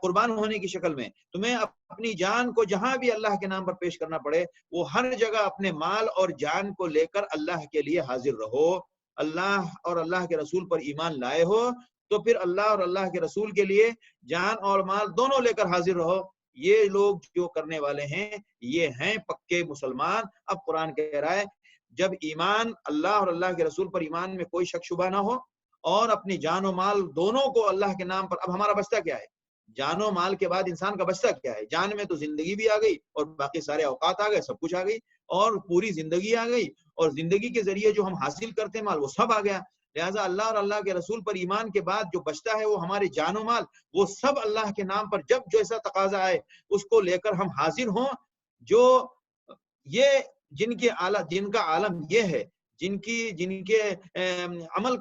قربان ہونے کی شکل میں، تمہیں اپنی جان کو جہاں بھی اللہ کے نام پر پیش کرنا پڑے، وہ ہر جگہ اپنے مال اور جان کو لے کر اللہ کے لیے حاضر رہو۔ اللہ اور اللہ کے رسول پر ایمان لائے ہو تو پھر اللہ اور اللہ کے رسول کے لیے جان اور مال دونوں لے کر حاضر رہو۔ یہ لوگ جو کرنے والے ہیں یہ ہیں پکے مسلمان۔ اب قرآن کہہ رہا ہے جب ایمان اللہ اور اللہ کے رسول پر ایمان میں کوئی شک شبہ نہ ہو اور اپنی جان و مال دونوں کو اللہ کے نام پر، اب ہمارا بچتا کیا ہے؟ جان و مال کے بعد انسان کا بچتا کیا ہے؟ جان میں تو زندگی بھی آ گئی اور باقی سارے اوقات آ گئے، سب کچھ آ گئی اور پوری زندگی آ گئی، اور زندگی کے ذریعے جو ہم حاصل کرتے ہیں مال وہ سب آ گیا۔ لہٰذا اللہ اور اللہ کے رسول پر ایمان کے بعد جو بچتا ہے وہ ہمارے جان و مال، وہ سب اللہ کے نام پر جب جیسا تقاضا آئے اس کو لے کر ہم حاضر ہوں۔ جو یہ جن کا عالم یہ ہے، جن کے عمل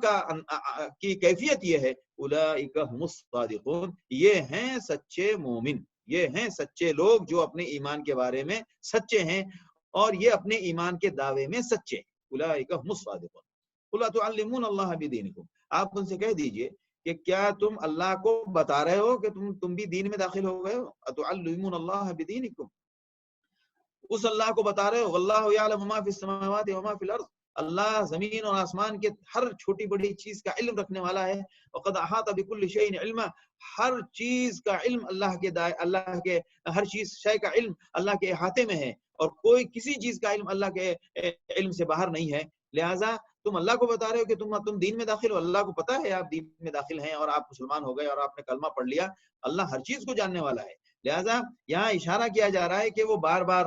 کی کیفیت یہ ہے، اولئک هم الصادقون، یہ ہیں سچے مومن، یہ ہیں سچے لوگ جو اپنے ایمان کے بارے میں سچے ہیں اور یہ اپنے ایمان کے دعوے میں سچے ہیں۔ اولئک هم الصادقون قل اتعلمون اللہ بدینکم، آپ ان سے کہہ دیجئے کہ کیا تم اللہ کو بتا رہے ہو کہ تم بھی دین میں داخل ہو گئے ہو؟ اتعلمون اللہ بدینکم، اس اللہ کو بتا رہے ہو۔ واللہ یعلم ما فی السماوات وما فی الارض، اللہ زمین اور آسمان کے ہر چھوٹی بڑی چیز کا علم رکھنے والا ہے۔ وقد احاط بكل شیء علما، ہر چیز کا علم اللہ کے ہر چیز شے کا علم اللہ کے احاطے میں ہے، اور کوئی کسی چیز کا علم اللہ کے علم سے باہر نہیں ہے۔ لہٰذا تم اللہ کو بتا رہے ہو کہ تم دین میں داخل ہو، اللہ کو پتا ہے آپ دین میں داخل ہیں اور آپ مسلمان ہو گئے اور آپ نے کلمہ پڑھ لیا، اللہ ہر چیز کو جاننے والا ہے۔ لہٰذا یہاں اشارہ کیا جا رہا ہے کہ وہ بار بار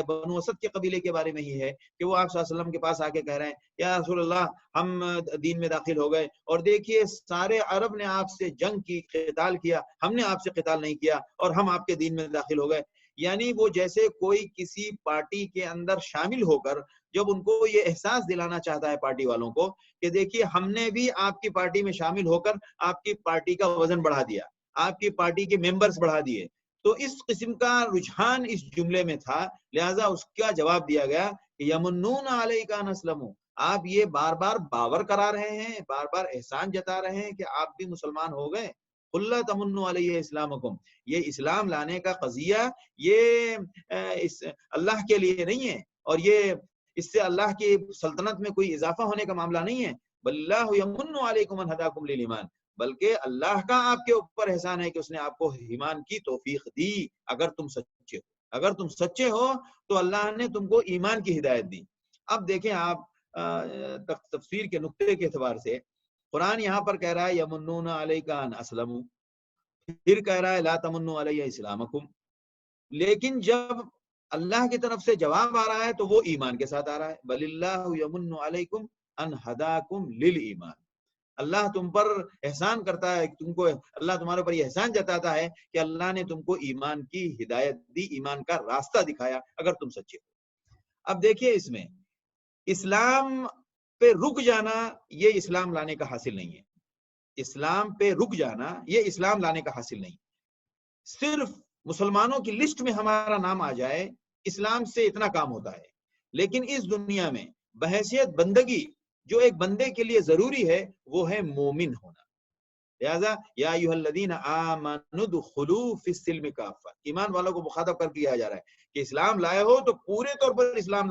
بنو اسد کے قبیلے کے بارے میں ہی ہے کہ وہ آپ صلی اللہ علیہ وسلم کے پاس آ کے کہہ رہے ہیں یا رسول اللہ ہم دین میں داخل ہو گئے، اور دیکھیے سارے عرب نے آپ سے جنگ کی، قتال کیا، ہم نے آپ سے قتال نہیں کیا اور ہم آپ کے دین میں داخل ہو گئے۔ یعنی وہ جیسے کوئی کسی پارٹی کے اندر شامل ہو کر جب ان کو یہ احساس دلانا چاہتا ہے پارٹی والوں کو کہ دیکھیے ہم نے بھی آپ کی پارٹی میں شامل ہو کر آپ کی پارٹی کا وزن بڑھا دیا، آپ کی پارٹی کے ممبرز بڑھا دیے، تو اس قسم کا رجحان اس جملے میں تھا۔ لہٰذا اس کا جواب دیا گیا کہ یمنون علیک ان اسلموا، آپ یہ بار بار باور کرا رہے ہیں، بار بار احسان جتا رہے ہیں کہ آپ بھی مسلمان ہو گئے۔ قل لا تمنوا علی اسلامکم، یہ اسلام لانے کا قضیہ یہ اللہ کے لیے نہیں ہے، اور یہ اس سے اللہ کی سلطنت میں کوئی اضافہ ہونے کا معاملہ نہیں ہے۔ بل اللہ یمن علیکم ان ہداکم للایمان، بلکہ اللہ کا آپ کے اوپر احسان ہے کہ اس نے آپ کو ایمان کی توفیق دی۔ اگر تم سچے ہو، اگر تم سچے ہو تو اللہ نے تم کو ایمان کی ہدایت دی۔ اب دیکھیں آپ تفسیر کے نقطے کے اعتبار سے قرآن یہاں پر کہہ رہا ہے یمنون علیک ان اسلموا، پھر کہہ رہا ہے لا تمنوا علی اسلامکم، لیکن جب اللہ کی طرف سے جواب آ رہا ہے تو وہ ایمان کے ساتھ آ رہا ہے۔ بل اللہ یمن علیکم ان ہداکم للایمان، اللہ تم پر احسان کرتا ہے، تم کو اللہ تمہارے پر یہ احسان جتاتا ہے کہ اللہ نے تم کو ایمان کی ہدایت دی، ایمان کا راستہ دکھایا اگر تم سچے ہو۔ اب دیکھیے اس میں اسلام پہ رک جانا یہ اسلام لانے کا حاصل نہیں ہے، اسلام پہ رک جانا یہ اسلام لانے کا حاصل نہیں۔ صرف مسلمانوں کی لسٹ میں ہمارا نام آ جائے اسلام سے اتنا کام ہوتا ہے، لیکن اس دنیا میں بحیثیت بندگی جو ایک بندے کے لیے ضروری ہے وہ ہے مومن ہونا۔ لہذا یا ایھا الذین آمنوا ادخلوا فی السلم کافہ، ایمان والوں کو مخاطب کر کے کہا جا رہا ہے کہ اسلام لائے ہو تو پورے طور پر اسلام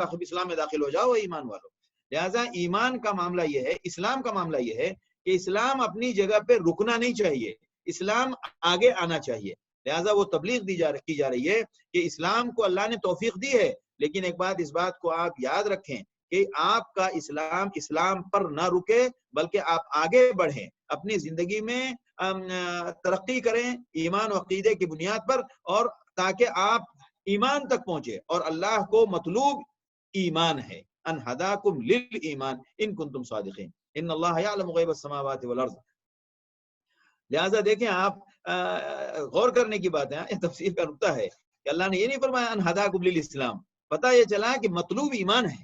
میں داخل ہو جاؤ ایمان والوں۔ لہذا ایمان کا معاملہ یہ ہے، اسلام کا معاملہ یہ ہے کہ اسلام اپنی جگہ پہ رکنا نہیں چاہیے، اسلام آگے آنا چاہیے۔ لہذا وہ تبلیغ کی جا رہی ہے کہ اسلام کو اللہ نے توفیق دی ہے، لیکن ایک بات اس بات کو آپ یاد رکھیں کہ آپ کا اسلام پر نہ رکے بلکہ آپ آگے بڑھیں، اپنی زندگی میں ترقی کریں ایمان و عقیدے کی بنیاد پر، اور تاکہ آپ ایمان تک پہنچے، اور اللہ کو مطلوب ایمان ہے۔ ان ہداکم للایمان ان کنتم صادقین ان اللہ یعلم غیب السماوات والارض۔ لہذا دیکھیں آپ غور کرنے کی بات ہے، یہ تفسیر کا نقطہ ہے کہ اللہ نے یہ نہیں فرمایا ان ہداکم للاسلام، پتہ یہ چلا کہ مطلوب ایمان ہے،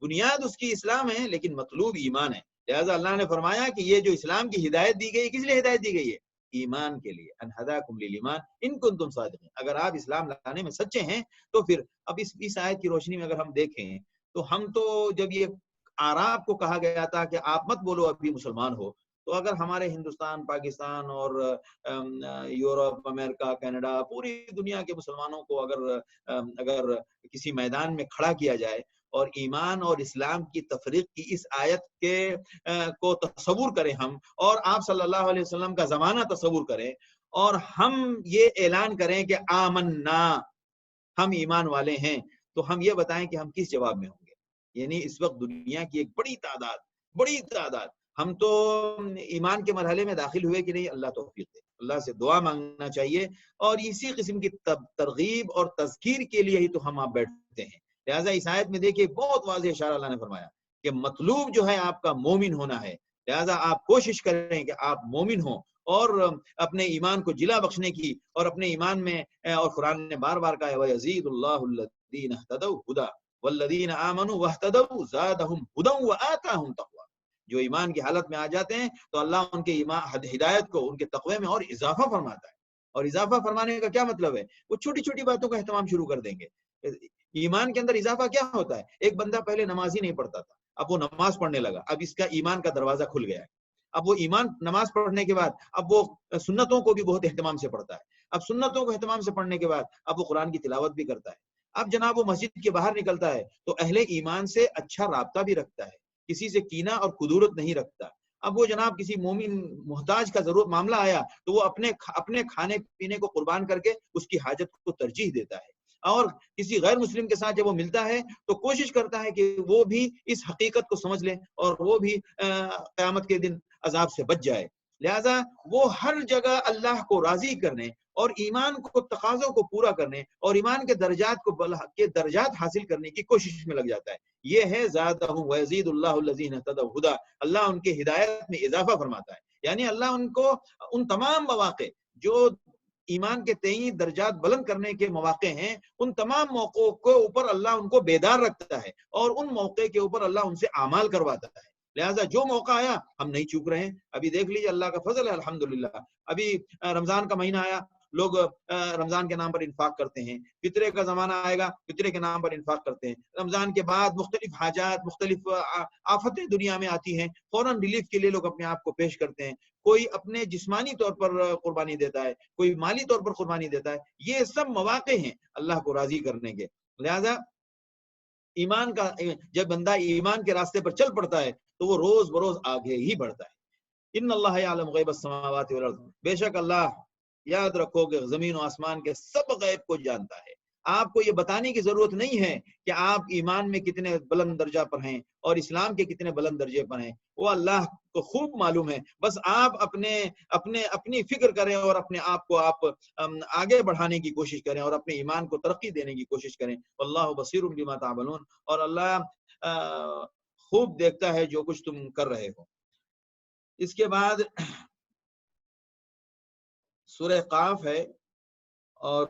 بنیاد اس کی اسلام ہے لیکن مطلوب ایمان ہے۔ لہذا اللہ نے فرمایا کہ یہ جو اسلام کی ہدایت دی گئی، کس لیے ہدایت دی گئی ہے؟ ایمان کے لیے۔ ان ہداکم للایمان ان کنتم صادقین، اگر آپ اسلام لانے میں سچے ہیں تو پھر اب اس آیت کی روشنی میں اگر ہم دیکھیں تو ہم تو جب یہ عرب کو کہا گیا تھا کہ آپ مت بولو ابھی مسلمان ہو، تو اگر ہمارے ہندوستان، پاکستان اور یورپ، امریکہ، کینیڈا، پوری دنیا کے مسلمانوں کو اگر کسی میدان میں کھڑا کیا جائے اور ایمان اور اسلام کی تفریق کی اس آیت کو تصور کریں ہم، اور آپ صلی اللہ علیہ وسلم کا زمانہ تصور کریں، اور ہم یہ اعلان کریں کہ آمنا، ہم ایمان والے ہیں، تو ہم یہ بتائیں کہ ہم کس جواب میں ہوں گے؟ یعنی اس وقت دنیا کی ایک بڑی تعداد ہم تو ایمان کے مرحلے میں داخل ہوئے کہ نہیں، اللہ توفیق دے، اللہ سے دعا مانگنا چاہیے، اور اسی قسم کی ترغیب اور تذکیر کے لیے ہی تو ہم آپ بیٹھتے ہیں۔ لہٰذا اس آیت میں دیکھیے بہت واضح اشارہ اللہ نے فرمایا کہ مطلوب جو ہے آپ کا مومن ہونا ہے، لہٰذا آپ کوشش کریں کہ آپ مومن ہوں، اور اپنے ایمان کو جلا بخشنے کی، اور اپنے ایمان میں، اور قرآن نے بار بار کہا ہے وَيَزِيدُ اللَّهُ الَّذِينَ اهْتَدَوْا هُدًى وَالَّذِينَ آمَنُوا وَاهْتَدَوْا زَادَهُمْ هُدًى وَآتَاهُمْ تَقْوَىٰ۔ جو ایمان کی حالت میں آ جاتے ہیں تو اللہ ان کے ہدایت کو، ان کے تقوی میں اور اضافہ فرماتا ہے۔ اور اضافہ فرمانے کا کیا مطلب ہے؟ وہ چھوٹی چھوٹی باتوں کا اہتمام شروع کر دیں گے۔ ایمان کے اندر اضافہ کیا ہوتا ہے؟ ایک بندہ پہلے نماز ہی نہیں پڑھتا تھا، اب وہ نماز پڑھنے لگا، اب اس کا ایمان کا دروازہ کھل گیا ہے۔ اب وہ ایمان نماز پڑھنے کے بعد اب وہ سنتوں کو بھی بہت اہتمام سے پڑھتا ہے، اب سنتوں کو اہتمام سے پڑھنے کے بعد اب وہ قرآن کی تلاوت بھی کرتا ہے۔ اب جناب وہ مسجد کے باہر نکلتا ہے تو اہل ایمان سے اچھا رابطہ بھی رکھتا ہے، کسی سے کینہ اور کدورت نہیں رکھتا۔ اب وہ جناب کسی مومن محتاج کا ضرورت معاملہ آیا تو وہ اپنے کھانے پینے کو قربان کر کے اس کی حاجت کو ترجیح دیتا ہے، اور کسی غیر مسلم کے ساتھ جب وہ ملتا ہے تو کوشش کرتا ہے کہ وہ بھی اس حقیقت کو سمجھ لے اور وہ بھی قیامت کے دن عذاب سے بچ جائے۔ لہذا وہ ہر جگہ اللہ کو راضی کرنے اور ایمان کو تقاضوں کو پورا کرنے اور ایمان کے درجات حاصل کرنے کی کوشش میں لگ جاتا ہے۔ یہ ہے زادہم ویزید اللہ الذین اہتدوا ہدی، اللہ ان کے ہدایت میں اضافہ فرماتا ہے، یعنی اللہ ان کو ان تمام مواقع جو ایمان کے تئیں درجات بلند کرنے کے مواقع ہیں، ان تمام موقعوں کے اوپر اللہ ان کو بیدار رکھتا ہے، اور ان موقع کے اوپر اللہ ان سے اعمال کرواتا ہے۔ لہٰذا جو موقع آیا ہم نہیں چوک رہے ہیں۔ ابھی دیکھ لیجیے اللہ کا فضل ہے الحمدللہ، ابھی رمضان کا مہینہ آیا، لوگ رمضان کے نام پر انفاق کرتے ہیں، فطرے کا زمانہ آئے گا فطرے کے نام پر انفاق کرتے ہیں، رمضان کے بعد مختلف حاجات، مختلف آفتیں دنیا میں آتی ہیں، فوراً ریلیف کے لیے لوگ اپنے آپ کو پیش کرتے ہیں، کوئی اپنے جسمانی طور پر قربانی دیتا ہے، کوئی مالی طور پر قربانی دیتا ہے۔ یہ سب مواقع ہیں اللہ کو راضی کرنے کے۔ لہذا ایمان کا جب بندہ ایمان کے راستے پر چل پڑتا ہے تو وہ روز بروز آگے ہی بڑھتا ہے۔ ان اللہ یعلم غیب السماوات والارض، بے شک اللہ، یاد رکھو کہ زمین و آسمان کے سب غیب کو جانتا ہے۔ آپ کو یہ بتانے کی ضرورت نہیں ہے کہ آپ ایمان میں کتنے بلند درجہ پر ہیں اور اسلام کے کتنے بلند درجے پر ہیں، وہ اللہ کو خوب معلوم ہے۔ بس آپ اپنی فکر کریں اور اپنے آپ کو آپ آگے بڑھانے کی کوشش کریں اور اپنے ایمان کو ترقی دینے کی کوشش کریں۔ واللہ بصیر بما تعملون، اور اللہ خوب دیکھتا ہے جو کچھ تم کر رہے ہو۔ اس کے بعد سورہ قاف ہے، اور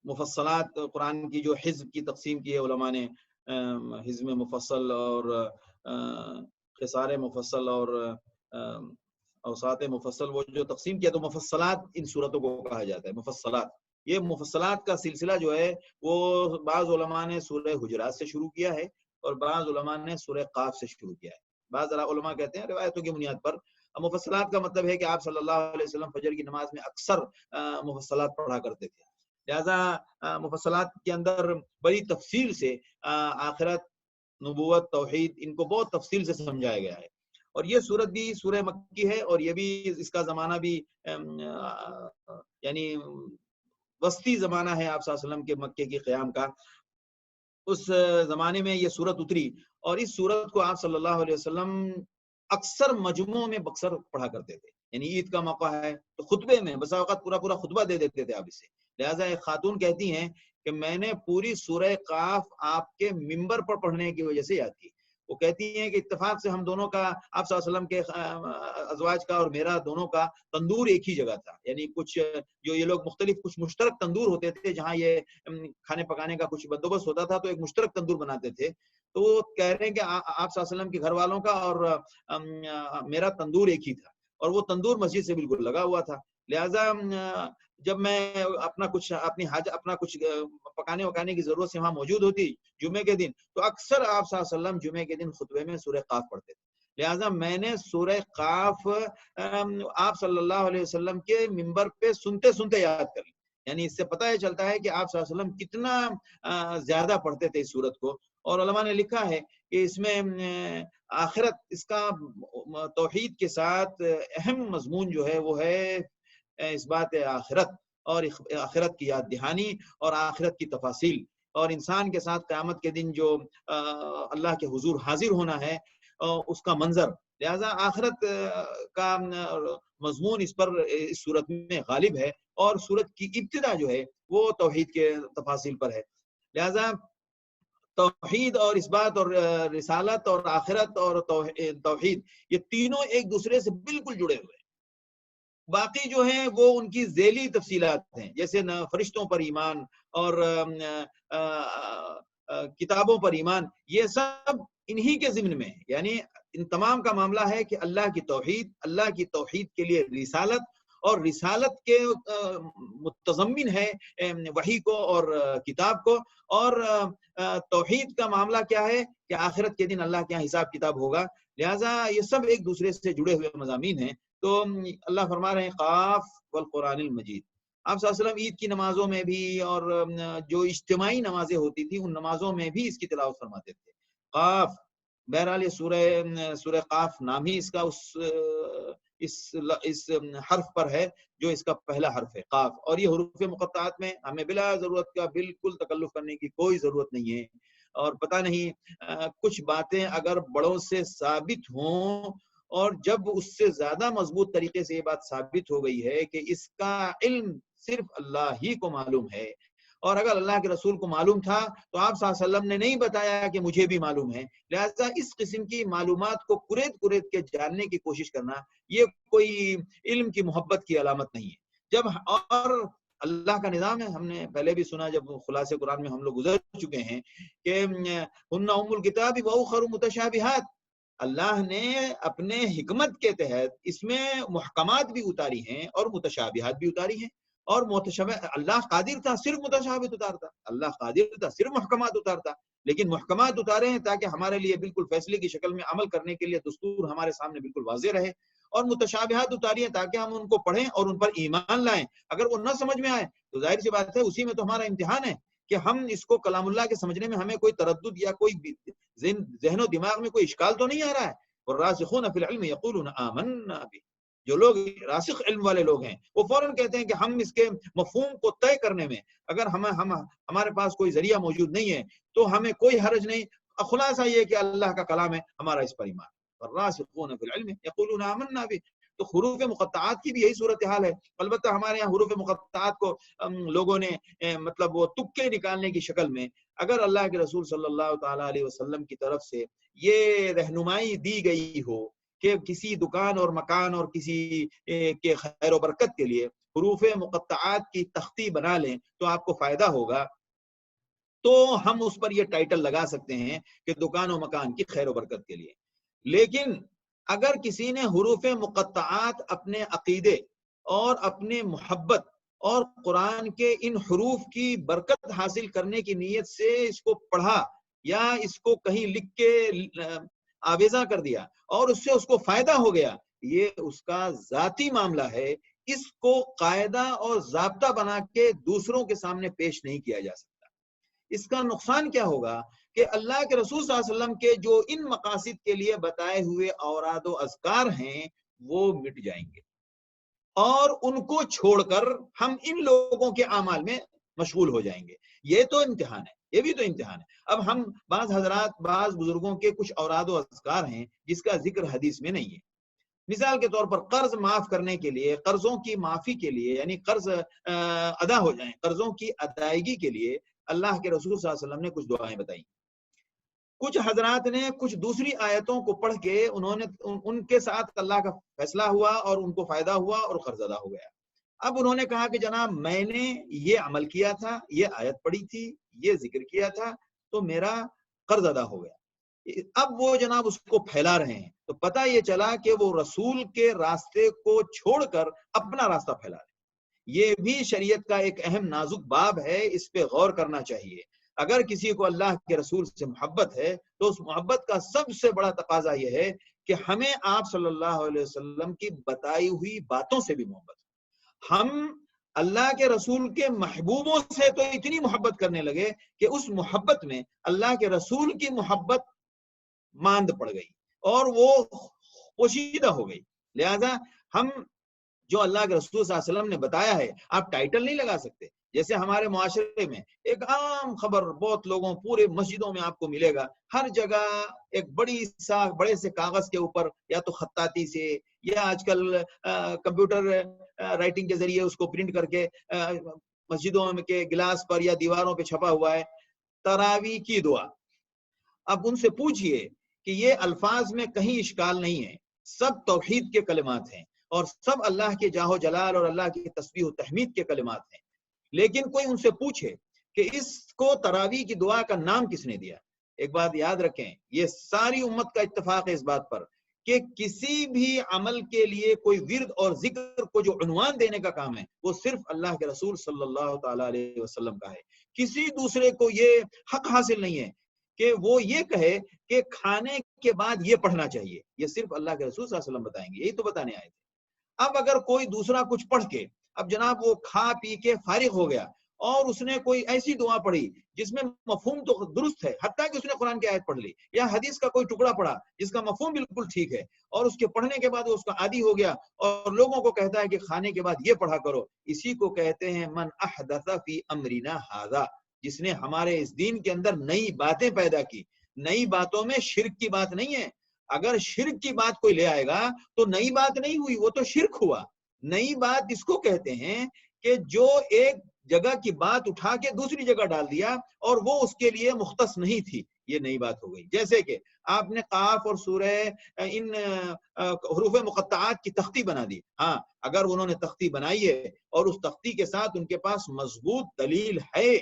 مفصلات قرآن کی جو حزب کی تقسیم کی ہے علماء نے، حزب مفصل اور قصار مفصل اور اوساط مفصل، وہ جو تقسیم کیا تو مفصلات ان صورتوں کو کہا جاتا ہے۔ مفصلات، یہ مفصلات کا سلسلہ جو ہے وہ بعض علماء نے سورہ حجرات سے شروع کیا ہے اور بعض علماء نے سورہ قاف سے شروع کیا ہے۔ بعض علماء کہتے ہیں روایتوں کی بنیاد پر مفصلات کا مطلب ہے کہ آپ صلی اللہ علیہ وسلم فجر کی نماز میں اکثر مفصلات پڑھا کرتے تھے، لہذا مفصلات کے اندر بڑی تفصیل سے آخرت، نبوت، توحید، ان کو بہت تفصیل سے سمجھایا گیا ہے۔ اور یہ سورت بھی سورہ مکی ہے، اور یہ بھی اس کا زمانہ بھی یعنی وسطی زمانہ ہے آپ صلی اللہ علیہ وسلم کے مکے کی قیام کا۔ اس زمانے میں یہ سورت اتری، اور اس سورت کو آپ صلی اللہ علیہ وسلم اکثر مجموعوں میں بکثر پڑھا کرتے تھے، یعنی عید کا موقع ہے تو خطبے میں بسا اوقات پورا خطبہ دے دیتے تھے آپ اسے۔ لہٰذا ایک خاتون کہتی ہیں کہ میں نے پوری سورہ قاف آپ کے ممبر پر پڑھنے کی وجہ سے یاد کی۔ وہ کہتی ہیں کہ اتفاق سے ہم دونوں کا، آپ صلی اللہ علیہ وسلم کے ازواج کا اور میرا دونوں کا تندور ایک ہی جگہ تھا، یعنی کچھ جو یہ لوگ مختلف کچھ مشترک تندور ہوتے تھے جہاں یہ کھانے پکانے کا کچھ بندوبست ہوتا تھا، تو ایک مشترک تندور بناتے تھے۔ تو وہ کہہ رہے ہیں کہ آپ صلی اللہ علیہ وسلم کے گھر والوں کا اور میرا تندور ایک ہی تھا، اور وہ تندور مسجد سے بالکل لگا ہوا تھا۔ لہٰذا جب میں اپنا کچھ پکانے وکانے کی ضرورت سے وہاں موجود ہوتی جمعے کے دن، تو اکثر آپ صلی اللہ علیہ وسلم جمعے کے دن خطبے میں سورہ قاف پڑھتے تھے. لہٰذا میں نے سورہ قاف آپ صلی اللہ علیہ وسلم کے ممبر پہ سنتے سنتے یاد کر لی. یعنی اس سے پتہ یہ چلتا ہے کہ آپ صلی اللہ علیہ وسلم کتنا زیادہ پڑھتے تھے اس سورت کو. اور علماء نے لکھا ہے کہ اس میں آخرت، اس کا توحید کے ساتھ اہم مضمون جو ہے وہ ہے اس بات آخرت، اور آخرت کی یاد دہانی اور آخرت کی تفاصیل، اور انسان کے ساتھ قیامت کے دن جو اللہ کے حضور حاضر ہونا ہے اس کا منظر. لہذا آخرت کا مضمون اس صورت میں غالب ہے، اور صورت کی ابتدا جو ہے وہ توحید کے تفاصیل پر ہے. لہذا توحید اور اس بات اور رسالت اور آخرت اور توحید، یہ تینوں ایک دوسرے سے بالکل جڑے ہوئے ہیں. باقی جو ہیں وہ ان کی ذیلی تفصیلات ہیں، جیسے فرشتوں پر ایمان اور کتابوں پر ایمان، یہ سب انہی کے ضمن میں ہے. یعنی ان تمام کا معاملہ ہے کہ اللہ کی توحید کے لیے رسالت، اور رسالت کے متضمن ہے وحی کو اور کتاب کو، اور توحید کا معاملہ کیا ہے کہ آخرت کے دن اللہ کے یہاں حساب کتاب ہوگا. لہٰذا یہ سب ایک دوسرے سے جڑے ہوئے مضامین ہیں. تو اللہ فرما رہے ہیں قاف والقرآن المجید. آپ صلی اللہ علیہ وسلم عید کی نمازوں میں بھی اور جو اجتماعی نمازیں ہوتی تھی ان نمازوں میں بھی اس کی تلاوت فرماتے تھے. قاف، بہرحال یہ سورہ قاف نام ہی اس کا اس حرف پر ہے جو اس کا پہلا حرف ہے قاف. اور یہ حروف مقطعات میں ہمیں بلا ضرورت کا بالکل تکلف کرنے کی کوئی ضرورت نہیں ہے. اور پتہ نہیں کچھ باتیں اگر بڑوں سے ثابت ہوں، اور جب اس سے زیادہ مضبوط طریقے سے یہ بات ثابت ہو گئی ہے کہ اس کا علم صرف اللہ ہی کو معلوم ہے، اور اگر اللہ کے رسول کو معلوم تھا تو آپ صلی اللہ علیہ وسلم نے نہیں بتایا کہ مجھے بھی معلوم ہے. لہذا اس قسم کی معلومات کو قریت کے جاننے کی کوشش کرنا یہ کوئی علم کی محبت کی علامت نہیں ہے. اور اللہ کا نظام ہے، ہم نے پہلے بھی سنا جب خلاصے قرآن میں ہم لوگ گزر چکے ہیں کہ ہن ام الکتاب واخر متشابہات. اللہ نے اپنے حکمت کے تحت اس میں محکمات بھی اتاری ہیں اور متشابہات بھی اتاری ہیں. اور اللہ قادر تھا صرف متشابہات اتارتا، اللہ قادر تھا صرف محکمات اتارتا، لیکن محکمات اتارے ہیں تاکہ ہمارے لیے بالکل فیصلے کی شکل میں عمل کرنے کے لیے دستور ہمارے سامنے بالکل واضح رہے. اور متشابہات اتاری ہیں تاکہ ہم ان کو پڑھیں اور ان پر ایمان لائیں. اگر وہ نہ سمجھ میں آئے تو ظاہر سی بات ہے اسی میں تو ہمارا امتحان ہے کہ ہم اس کو کلام اللہ کے سمجھنے میں ہمیں کوئی تردد یا کوئی ذہن و دماغ میں کوئی اشکال تو نہیں آ رہا ہے. والراسخون فی العلم یقولون آمنا بہ. جو لوگ راسخ علم والے لوگ ہیں وہ فوراً کہتے ہیں کہ ہم اس کے مفہوم کو طے کرنے میں اگر ہمارے پاس کوئی ذریعہ موجود نہیں ہے تو ہمیں کوئی حرج نہیں. خلاصہ یہ کہ اللہ کا کلام ہے، ہمارا اس پر ایمان. والراسخون فی العلم یقولون آمنا بہ. تو حروف مقطعات کی بھی یہی صورتحال ہے. البتہ ہمارے یہاں حروف مقطعات کو لوگوں نے مطلب وہ تکے نکالنے کی شکل میں، اگر اللہ کے رسول صلی اللہ تعالیٰ علیہ وسلم کی طرف سے یہ رہنمائی دی گئی ہو کہ کسی دکان اور مکان اور کسی کے خیر و برکت کے لیے حروف مقطعات کی تختی بنا لیں تو آپ کو فائدہ ہوگا، تو ہم اس پر یہ ٹائٹل لگا سکتے ہیں کہ دکان و مکان کی خیر و برکت کے لیے. لیکن اگر کسی نے حروف مقطعات اپنے عقیدے اور اپنے محبت اور قرآن کے ان حروف کی برکت حاصل کرنے کی نیت سے اس کو پڑھا یا اس کو کہیں لکھ کے آویزاں کر دیا اور اس سے اس کو فائدہ ہو گیا، یہ اس کا ذاتی معاملہ ہے. اس کو قاعدہ اور ضابطہ بنا کے دوسروں کے سامنے پیش نہیں کیا جا سکتا. اس کا نقصان کیا ہوگا کہ اللہ کے رسول صلی اللہ علیہ وسلم کے جو ان مقاصد کے لیے بتائے ہوئے اوراد و اذکار ہیں وہ مٹ جائیں گے، اور ان کو چھوڑ کر ہم ان لوگوں کے اعمال میں مشغول ہو جائیں گے. یہ تو امتحان ہے، یہ بھی تو امتحان ہے. اب ہم بعض بزرگوں کے کچھ اوراد و اذکار ہیں جس کا ذکر حدیث میں نہیں ہے. مثال کے طور پر قرض معاف کرنے کے لیے، قرضوں کی معافی کے لیے، یعنی قرض ادا ہو جائیں، قرضوں کی ادائیگی کے لیے اللہ کے رسول صلی اللہ علیہ وسلم نے کچھ دعائیں بتائیں. کچھ حضرات نے کچھ دوسری آیتوں کو پڑھ کے ان کے ساتھ اللہ کا فیصلہ ہوا اور ان کو فائدہ ہوا اور قرض ادا ہو گیا. اب انہوں نے کہا کہ جناب میں نے یہ عمل کیا تھا، یہ آیت پڑھی تھی، یہ ذکر کیا تھا، تو میرا قرض ادا ہو گیا. اب وہ جناب اس کو پھیلا رہے ہیں تو پتہ یہ چلا کہ وہ رسول کے راستے کو چھوڑ کر اپنا راستہ پھیلا رہے ہیں. یہ بھی شریعت کا ایک اہم نازک باب ہے، اس پہ غور کرنا چاہیے۔ اگر کسی کو اللہ کے رسول سے محبت ہے تو اس محبت کا سب سے بڑا تقاضا یہ ہے کہ ہمیں آپ صلی اللہ علیہ وسلم کی بتائی ہوئی باتوں سے بھی محبت ہے۔ ہم اللہ کے رسول کے محبوبوں سے تو اتنی محبت کرنے لگے کہ اس محبت میں اللہ کے رسول کی محبت ماند پڑ گئی اور وہ پوشیدہ ہو گئی۔ لہذا ہم جو اللہ کے رسول صلی اللہ علیہ وسلم نے بتایا ہے، آپ ٹائٹل نہیں لگا سکتے۔ جیسے ہمارے معاشرے میں ایک عام خبر بہت لوگوں پورے مسجدوں میں آپ کو ملے گا، ہر جگہ ایک بڑے سے کاغذ کے اوپر یا تو خطاطی سے یا آج کل کمپیوٹر رائٹنگ کے ذریعے اس کو پرنٹ کر کے مسجدوں کے گلاس پر یا دیواروں پہ چھپا ہوا ہے، تراویح کی دعا۔ اب ان سے پوچھئے کہ یہ الفاظ میں کہیں اشکال نہیں ہے، سب توحید کے کلمات ہیں اور سب اللہ کے جاہ و جلال اور اللہ کی تسبیح و تحمید کے کلمات ہیں، لیکن کوئی ان سے پوچھے کہ اس کو تراویح کی دعا کا نام کس نے دیا؟ ایک بات یاد رکھیں، یہ ساری امت کا اتفاق ہے اس بات پر کہ کسی بھی عمل کے لیے کوئی ورد اور ذکر کو جو عنوان دینے کا کام ہے وہ صرف اللہ کے رسول صلی اللہ تعالیٰ علیہ وسلم کا ہے۔ کسی دوسرے کو یہ حق حاصل نہیں ہے کہ وہ یہ کہے کہ کھانے کے بعد یہ پڑھنا چاہیے، یہ صرف اللہ کے رسول صلی اللہ علیہ وسلم بتائیں گے، یہی تو بتانے آئے تھے۔ اب اگر کوئی دوسرا کچھ پڑھ کے اب جناب وہ کھا پی کے فارغ ہو گیا اور اس نے کوئی ایسی دعا پڑھی جس میں مفہوم تو درست ہے، حتیٰ کہ اس نے قرآن کی آیت پڑھ لی یا حدیث کا کوئی ٹکڑا پڑھا جس کا مفہوم بالکل ٹھیک ہے، اور اس کے پڑھنے کے بعد وہ اس کا عادی ہو گیا اور لوگوں کو کہتا ہے کہ کھانے کے بعد یہ پڑھا کرو، اسی کو کہتے ہیں من احدث فی امرنا ھذا، جس نے ہمارے اس دین کے اندر نئی باتیں پیدا کی۔ نئی باتوں میں شرک کی بات نہیں ہے، اگر شرک کی بات کوئی لے آئے گا تو نئی بات نہیں ہوئی، وہ تو شرک ہوا۔ نئی بات اس کو کہتے ہیں کہ جو ایک جگہ کی بات اٹھا کے دوسری جگہ ڈال دیا اور وہ اس کے لیے مختص نہیں تھی، یہ نئی بات ہو گئی۔ جیسے کہ آپ نے قاف اور سورہ ان حروف مقطعات کی تختی بنا دی، ہاں اگر انہوں نے تختی بنائی ہے اور اس تختی کے ساتھ ان کے پاس مضبوط دلیل ہے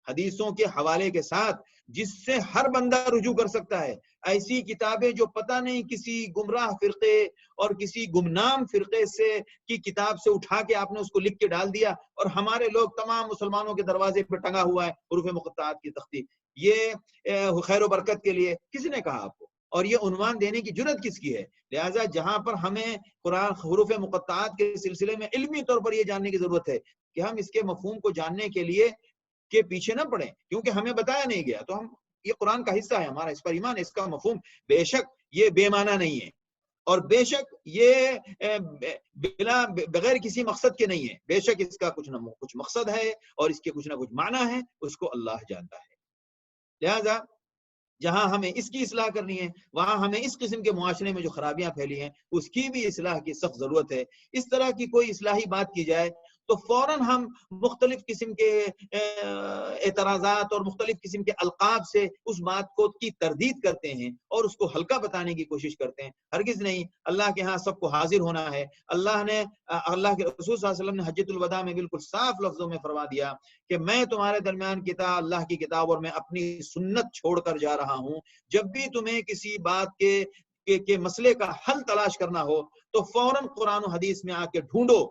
حدیثوں کے حوالے کے ساتھ جس سے ہر بندہ رجوع کر سکتا ہے، ایسی کتابیں جو پتہ نہیں کسی گمراہ فرقے اور کسی گمنام فرقے سے کی کتاب سے اٹھا کے آپ نے اس کو لکھ کے ڈال دیا اور ہمارے لوگ تمام مسلمانوں کے دروازے پہ ٹنگا ہوا ہے حروف مقطعات کی تختی، یہ خیر و برکت کے لیے کس نے کہا آپ کو؟ اور یہ عنوان دینے کی جرت کس کی ہے؟ لہٰذا جہاں پر ہمیں قرآن حروف مقطعات کے سلسلے میں علمی طور پر یہ جاننے کی ضرورت ہے کہ ہم اس کے مفہوم کو جاننے کے لیے کے پیچھے نہ پڑیں کیونکہ ہمیں بتایا نہیں گیا تو ہم یہ قرآن کا حصہ ہے، ہمارا اس پر ایمان ہے، اس کا مفہوم بے شک یہ بے معنی نہیں ہے اور بے شک یہ بغیر کسی مقصد کے نہیں ہے، بے شک اس کا کچھ نہ کچھ مقصد ہے اور اس کے کچھ نہ کچھ معنی ہے، اس کو اللہ جانتا ہے۔ لہذا جہاں ہمیں اس کی اصلاح کرنی ہے، وہاں ہمیں اس قسم کے معاشرے میں جو خرابیاں پھیلی ہیں اس کی بھی اصلاح کی سخت ضرورت ہے۔ اس طرح کی کوئی اصلاحی بات کی جائے تو فوراً ہم مختلف قسم کے اعتراضات اور مختلف قسم کے القاب سے اس بات کو کی تردید کرتے ہیں اور اس کو ہلکا بتانے کی کوشش کرتے ہیں۔ ہرگز نہیں، اللہ کے ہاں سب کو حاضر ہونا ہے۔ اللہ کے رسول صلی اللہ علیہ وسلم نے حجۃ الوداع میں بالکل صاف لفظوں میں فرما دیا کہ میں تمہارے درمیان کتاب اللہ کی کتاب اور میں اپنی سنت چھوڑ کر جا رہا ہوں، جب بھی تمہیں کسی بات کے مسئلے کا حل تلاش کرنا ہو تو فوراً قرآن و حدیث میں آ کے ڈھونڈو۔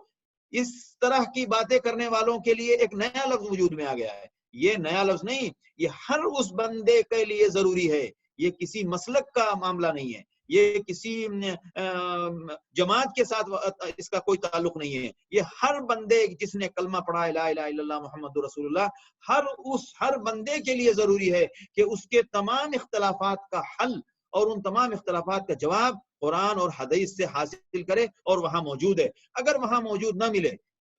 اس طرح کی باتیں کرنے والوں کے لیے ایک نیا لفظ وجود میں آ گیا ہے، یہ نیا لفظ نہیں، یہ ہر اس بندے کے لیے ضروری ہے، یہ کسی مسلک کا معاملہ نہیں ہے، یہ کسی جماعت کے ساتھ اس کا کوئی تعلق نہیں ہے، یہ ہر بندے جس نے کلمہ پڑھا لا الہ الا اللہ محمد رسول اللہ، ہر بندے کے لیے ضروری ہے کہ اس کے تمام اختلافات کا حل اور ان تمام اختلافات کا جواب قرآن اور حدیث سے حاصل کرے اور وہاں موجود ہے۔ اگر وہاں موجود نہ ملے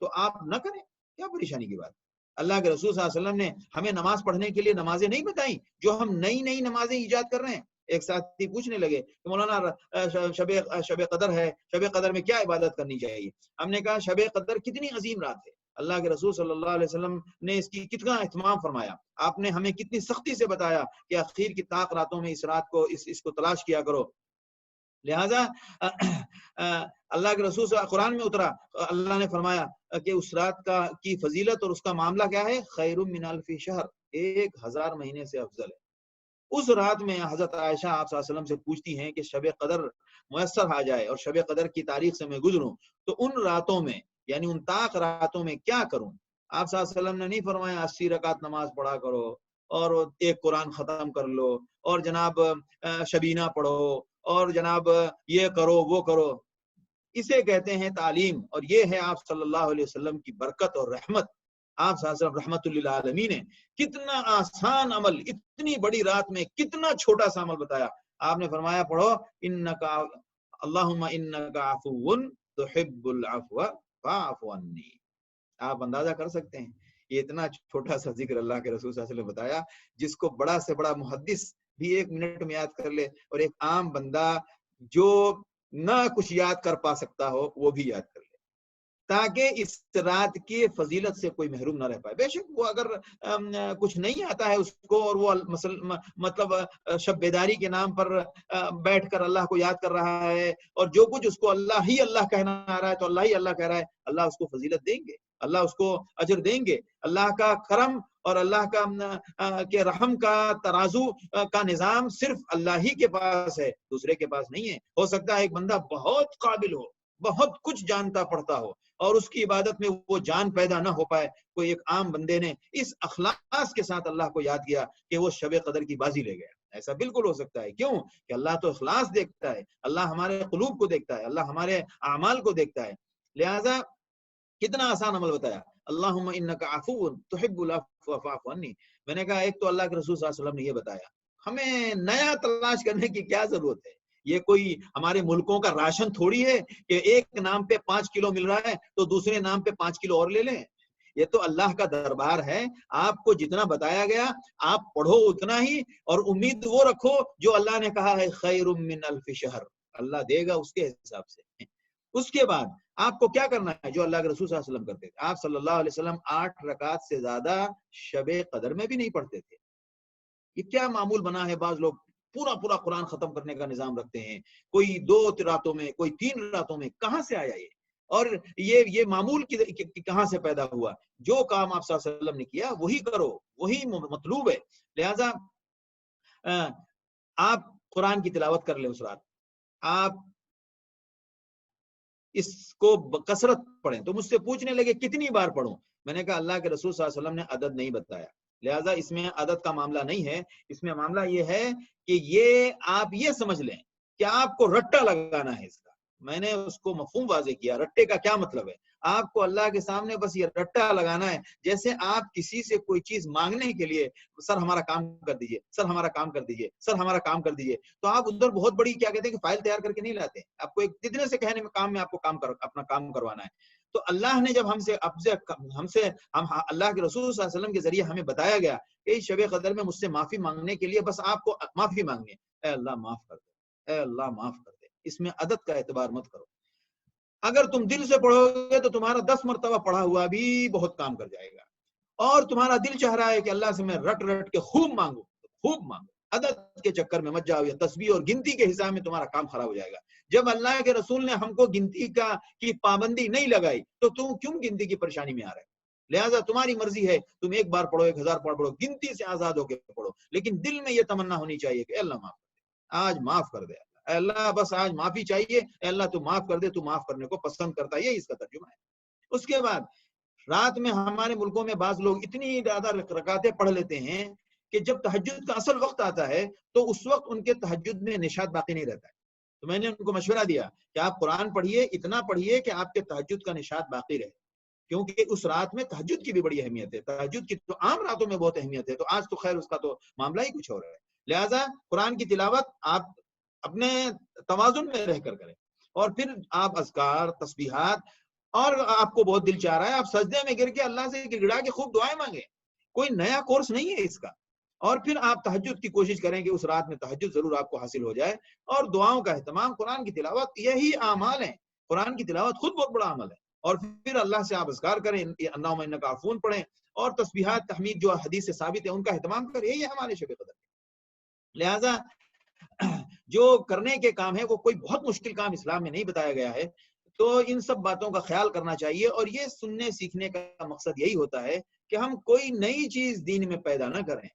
تو آپ نہ کریں، کیا پریشانی کی بات؟ اللہ کے رسول صلی اللہ علیہ وسلم نے ہمیں نماز پڑھنے کے لیے نمازیں نہیں بتائیں جو ہم نئی نمازیں ایجاد کر رہے ہیں۔ ایک ساتھی پوچھنے لگے کہ مولانا شب قدر ہے، شب قدر میں کیا عبادت کرنی چاہیے؟ ہم نے کہا شب قدر کتنی عظیم رات ہے، اللہ کے رسول صلی اللہ علیہ وسلم نے اس کی کتنا اہتمام فرمایا، آپ نے ہمیں کتنی سختی سے بتایا کہ اخیر کی طاق راتوں میں اس رات کو اس کو تلاش کیا کرو۔ لہذا اللہ کے رسول قرآن میں اترا، اللہ نے فرمایا کہ اس رات کی فضیلت اور اس کا معاملہ کیا ہے؟ خیر من الف شہر، 1000 مہینے سے افضل ہے۔ اس رات میں حضرت عائشہ آپ صلی اللہ علیہ وسلم سے پوچھتی ہیں کہ شب قدر میسر آ جائے اور شب قدر کی تاریخ سے میں گزروں تو ان راتوں میں یعنی ان طاق راتوں میں کیا کروں؟ آپ صلی اللہ علیہ وسلم نے نہیں فرمایا 80 رکعت نماز پڑھا کرو اور ایک قرآن ختم کر لو اور جناب شبینہ پڑھو اور جناب یہ کرو وہ کرو. اسے کہتے ہیں تعلیم، اور یہ ہے آپ صلی اللہ علیہ وسلم کی برکت اور رحمت. آپ صلی اللہ علیہ وسلم رحمت للعالمین ہے. کتنا آسان عمل اتنی بڑی رات میں کتنا چھوٹا سا عمل بتایا. آپ نے فرمایا پڑھو انکا اللہم انکا عفو تحب العفو فاعف عنی. آپ اندازہ کر سکتے ہیں یہ اتنا چھوٹا سا ذکر اللہ کے رسول صلی اللہ علیہ وسلم بتایا جس کو بڑا سے بڑا محدث بھی 1 منٹ میں یاد کر لے اور ایک عام بندہ جو نہ کچھ یاد کر پا سکتا ہو وہ بھی یاد کر لے، تاکہ اس رات کی فضیلت سے کوئی محروم نہ رہ پائے. بے شک وہ اگر کچھ نہیں آتا ہے اس کو اور وہ مطلب شب بیداری کے نام پر بیٹھ کر اللہ کو یاد کر رہا ہے اور جو کچھ اس کو اللہ ہی اللہ کہنا آ رہا ہے تو اللہ ہی اللہ کہہ رہا ہے، اللہ اس کو فضیلت دیں گے، اللہ اس کو اجر دیں گے. اللہ کا کرم اور اللہ کا کے رحم کا ترازو کا نظام صرف اللہ ہی کے پاس ہے، دوسرے کے پاس نہیں ہے. ہو سکتا ہے ایک بندہ بہت قابل ہو، بہت کچھ جانتا پڑھتا ہو اور اس کی عبادت میں وہ جان پیدا نہ ہو پائے. کوئی ایک عام بندے نے اس اخلاص کے ساتھ اللہ کو یاد کیا کہ وہ شب قدر کی بازی لے گیا. ایسا بالکل ہو سکتا ہے. کیوں کہ اللہ تو اخلاص دیکھتا ہے، اللہ ہمارے قلوب کو دیکھتا ہے، اللہ ہمارے اعمال کو دیکھتا ہے. لہذا کتنا آسان عمل بتایا، اللہم انکا عفو تحب العفو فاعف عنی. میں نے کہا ایک تو اللہ کے رسول صلی اللہ علیہ وسلم نے یہ بتایا، ہمیں نیا تلاش کرنے کی کیا ضرورت ہے؟ یہ کوئی ہمارے ملکوں کا راشن تھوڑی ہے کہ ایک نام پہ 5 کلو مل رہا ہے تو دوسرے نام پہ 5 کلو اور لے لیں. یہ تو اللہ کا دربار ہے. آپ کو جتنا بتایا گیا آپ پڑھو اتنا ہی اور امید وہ رکھو جو اللہ نے کہا ہے خیر من الف شہر، اللہ دے گا اس کے حساب سے. اس کے بعد آپ کو کیا کرنا ہے جو اللہ کے رسول صلی اللہ علیہ وسلم کرتے تھے. آپ صلی اللہ علیہ وسلم 8 رکعت سے زیادہ شب قدر میں بھی نہیں پڑھتے تھے. یہ کیا معمول بنا ہے؟ بعض لوگ پورا قرآن ختم کرنے کا نظام رکھتے ہیں، کوئی 2 راتوں میں، کوئی 3 راتوں میں. کہاں سے آیا یہ؟ اور یہ معمول کہاں سے پیدا ہوا؟ جو کام آپ صلی اللہ علیہ وسلم نے کیا وہی کرو، وہی مطلوب ہے. لہذا آپ قرآن کی تلاوت کر لیں اس رات، آپ اس کو کثرت پڑھیں. تو مجھ سے پوچھنے لگے کتنی بار پڑھوں؟ میں نے کہا اللہ کے رسول صلی اللہ علیہ وسلم نے عدد نہیں بتایا، لہذا اس میں عدد کا معاملہ نہیں ہے. اس میں معاملہ یہ ہے کہ یہ آپ یہ سمجھ لیں کہ آپ کو رٹا لگانا ہے اس کا. میں نے اس کو مفہوم واضح کیا، رٹے کا کیا مطلب ہے. آپ کو اللہ کے سامنے بس یہ رٹا لگانا ہے. جیسے آپ کسی سے کوئی چیز مانگنے کے لیے سر ہمارا کام کر دیجئے، سر ہمارا کام کر دیجئے، سر ہمارا کام کر دیجئے، تو آپ ادھر بہت بڑی کیا کہتے ہیں کہ فائل تیار کر کے نہیں لاتے. آپ کو ایک کتنے سے کہنے میں کام میں آپ کو اپنا کام کروانا ہے. تو اللہ نے جب ہم اللہ کے رسول صلی اللہ علیہ وسلم کے ذریعے ہمیں بتایا گیا کہ شب قدر میں مجھ سے معافی مانگنے کے لیے بس آپ کو معافی مانگنی ہے. اے اللہ معاف کر دے، اے اللہ معاف کر دے. اس میں عدد کا اعتبار مت کرو. اگر تم دل سے پڑھو گے تو تمہارا 10 مرتبہ پڑھا ہوا بھی بہت کام کر جائے گا. اور تمہارا دل چاہ رہا ہے کہ اللہ سے میں رٹ کے خوب مانگو، خوب مانگو. عدد کے چکر میں مت جاؤ، یا تسبیح اور گنتی کے حساب میں تمہارا کام خراب ہو جائے گا. جب اللہ کے رسول نے ہم کو گنتی کی پابندی نہیں لگائی تو تم کیوں گنتی کی پریشانی میں آ رہے؟ لہٰذا تمہاری مرضی ہے، تم 1 بار پڑھو، 1000 بار پڑھو، گنتی سے آزاد ہو کے پڑھو، لیکن دل میں یہ تمنا ہونی چاہیے کہ اے اللہ معاف کر دے، آج معاف کر دے. اے اللہ بس آج معافی چاہیے، اے اللہ تو معاف کر دے، تو معاف کرنے کو پسند کرتا ہے. یہی اس کا ترجمہ ہے. اس کے بعد رات میں ہمارے ملکوں میں بعض لوگ اتنی زیادہ رکعتیں پڑھ لیتے ہیں کہ جب تہجد کا اصل وقت آتا ہے تو اس وقت ان کے تہجد میں نشاط باقی نہیں رہتا ہے. تو میں نے ان کو مشورہ دیا کہ آپ قرآن پڑھیے، اتنا پڑھیے کہ آپ کے تہجد کا نشاط باقی رہے، کیونکہ اس رات میں تہجد کی بھی بڑی اہمیت ہے. تہجد کی تو عام راتوں میں بہت اہمیت ہے، تو آج تو خیر اس کا تو معاملہ ہی کچھ ہو رہا ہے. لہٰذا قرآن کی تلاوت آپ اپنے توازن میں رہ کر کریں، اور پھر آپ اذکار، تسبیحات، اور آپ کو بہت دل چاہ رہا ہے آپ سجدے میں گر کے اللہ سے گڑگڑا کے خوب دعائیں مانگیں. کوئی نیا کورس نہیں ہے اس کا. اور پھر آپ تہجد کی کوشش کریں کہ اس رات میں تہجد ضرور آپ کو حاصل ہو جائے. اور دعاؤں کا اہتمام، قرآن کی تلاوت، یہی اعمال ہیں. قرآن کی تلاوت خود بہت بڑا عمل ہے. اور پھر اللہ سے آپ اذکار کریں، اللہم انک عفو پڑھیں، اور تسبیحات، تحمید جو حدیث سے ثابت ہے ان کا اہتمام کریں. یہی ہمارے شب قدر. لہذا جو کرنے کے کام ہے وہ کوئی بہت مشکل کام اسلام میں نہیں بتایا گیا ہے. تو ان سب باتوں کا خیال کرنا چاہیے. اور یہ سننے سیکھنے کا مقصد یہی ہوتا ہے کہ ہم کوئی نئی چیز دین میں پیدا نہ کریں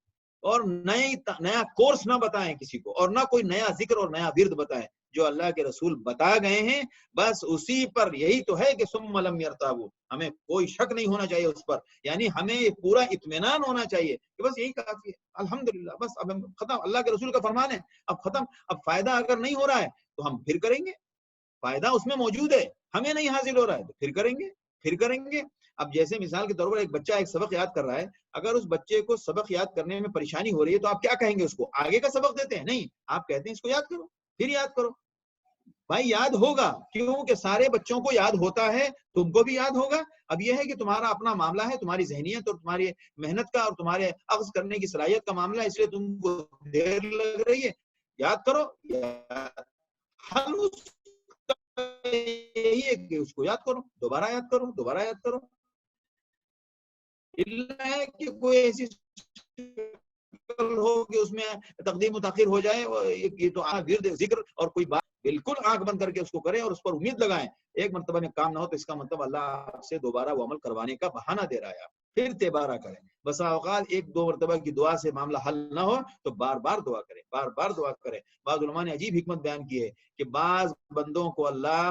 اور نیا کورس نہ بتائیں کسی کو، اور نہ کوئی نیا ذکر اور نیا ورد بتائیں. جو اللہ کے رسول بتا گئے ہیں بس اسی پر، یہی تو ہے کہ ثم لم یرتابوا، ہمیں کوئی شک نہیں ہونا چاہیے اس پر، یعنی ہمیں پورا اطمینان ہونا چاہیے کہ بس یہی کافی ہے، الحمدللہ بس اب ختم، اللہ کے رسول کا فرمان ہے، اب ختم، اب فائدہ اگر نہیں ہو رہا ہے تو ہم پھر کریں گے، فائدہ اس میں موجود ہے، ہمیں نہیں حاصل ہو رہا ہے تو پھر کریں گے۔ اب جیسے مثال کے طور پر ایک بچہ ایک سبق یاد کر رہا ہے، اگر اس بچے کو سبق یاد کرنے میں پریشانی ہو رہی ہے تو آپ کیا کہیں گے؟ اس کو آگے کا سبق دیتے ہیں؟ نہیں، آپ کہتے ہیں اس کو یاد کرو، پھر یاد کرو، بھائی یاد ہوگا، کیونکہ سارے بچوں کو یاد ہوتا ہے، تم کو بھی یاد ہوگا۔ اب یہ ہے کہ تمہارا اپنا معاملہ ہے، تمہاری ذہنیت اور تمہاری محنت کا اور تمہارے اخذ کرنے کی صلاحیت کا معاملہ ہے، اس لیے تم کو دیر لگ رہی ہے، یاد کرو، حل اس کا یہی ہے کہ اس کو یاد کرو، دوبارہ یاد کرو، دوبارہ یاد کرو، اللہ ہے کہ کوئی ایسی ہو کہ اس میں تقدیم و تاخیر ہو جائے، یہ تو ورد ذکر اور کوئی بات بالکل آنکھ بند کر کے اس کو کریں اور اس پر امید لگائیں، ایک مرتبہ میں کام نہ ہو تو اس کا مطلب اللہ آپ سے دوبارہ وہ عمل کروانے کا بہانہ دے رہا ہے، پھر تیبارہ کریں۔ بسا اوقات ایک دو مرتبہ کی دعا سے معاملہ حل نہ ہو تو بار بار دعا کریں، بار بار دعا کریں۔ بعض علماء نے عجیب حکمت بیان کی ہے کہ بعض بندوں کو اللہ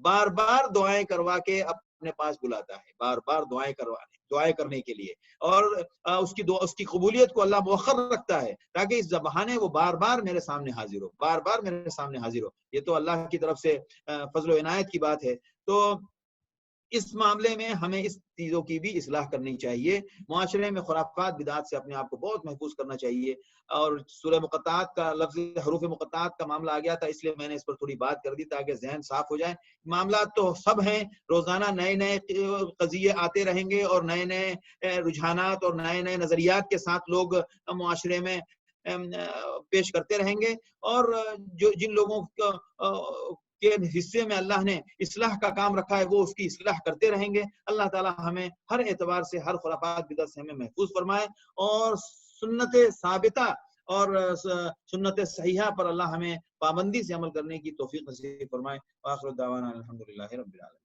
بار بار دعائیں کروا کے اپنے پاس بلاتا ہے، بار بار دعائیں کرنے کے لیے، اور اس کی قبولیت کو اللہ مؤخر رکھتا ہے تاکہ اس بہانے وہ بار بار میرے سامنے حاضر ہو، بار بار میرے سامنے حاضر ہو۔ یہ تو اللہ کی طرف سے فضل و عنایت کی بات ہے۔ تو اس معاملے میں ہمیں اس چیزوں کی بھی اصلاح کرنی چاہیے، معاشرے میں خرافات بدعات سے اپنے آپ کو بہت محفوظ کرنا چاہیے۔ اور سورہ مقطعات کا لفظ حروف مقطعات کا معاملہ آ گیا تھا، اس لیے میں نے اس پر تھوڑی بات کر دی تاکہ ذہن صاف ہو جائے۔ معاملات تو سب ہیں، روزانہ نئے نئے قضیے آتے رہیں گے اور نئے نئے رجحانات اور نئے نئے نظریات کے ساتھ لوگ معاشرے میں پیش کرتے رہیں گے، اور جن لوگوں کے حصے میں اللہ نے اصلاح کا کام رکھا ہے وہ اس کی اصلاح کرتے رہیں گے۔ اللہ تعالی ہمیں ہر اعتبار سے، ہر خرافات بدعت سے ہمیں محفوظ فرمائے، اور سنت ثابتہ اور سنت صحیحہ پر اللہ ہمیں پابندی سے عمل کرنے کی توفیق نصیب فرمائے۔ وآخر دعوانا الحمدللہ رب العالمین۔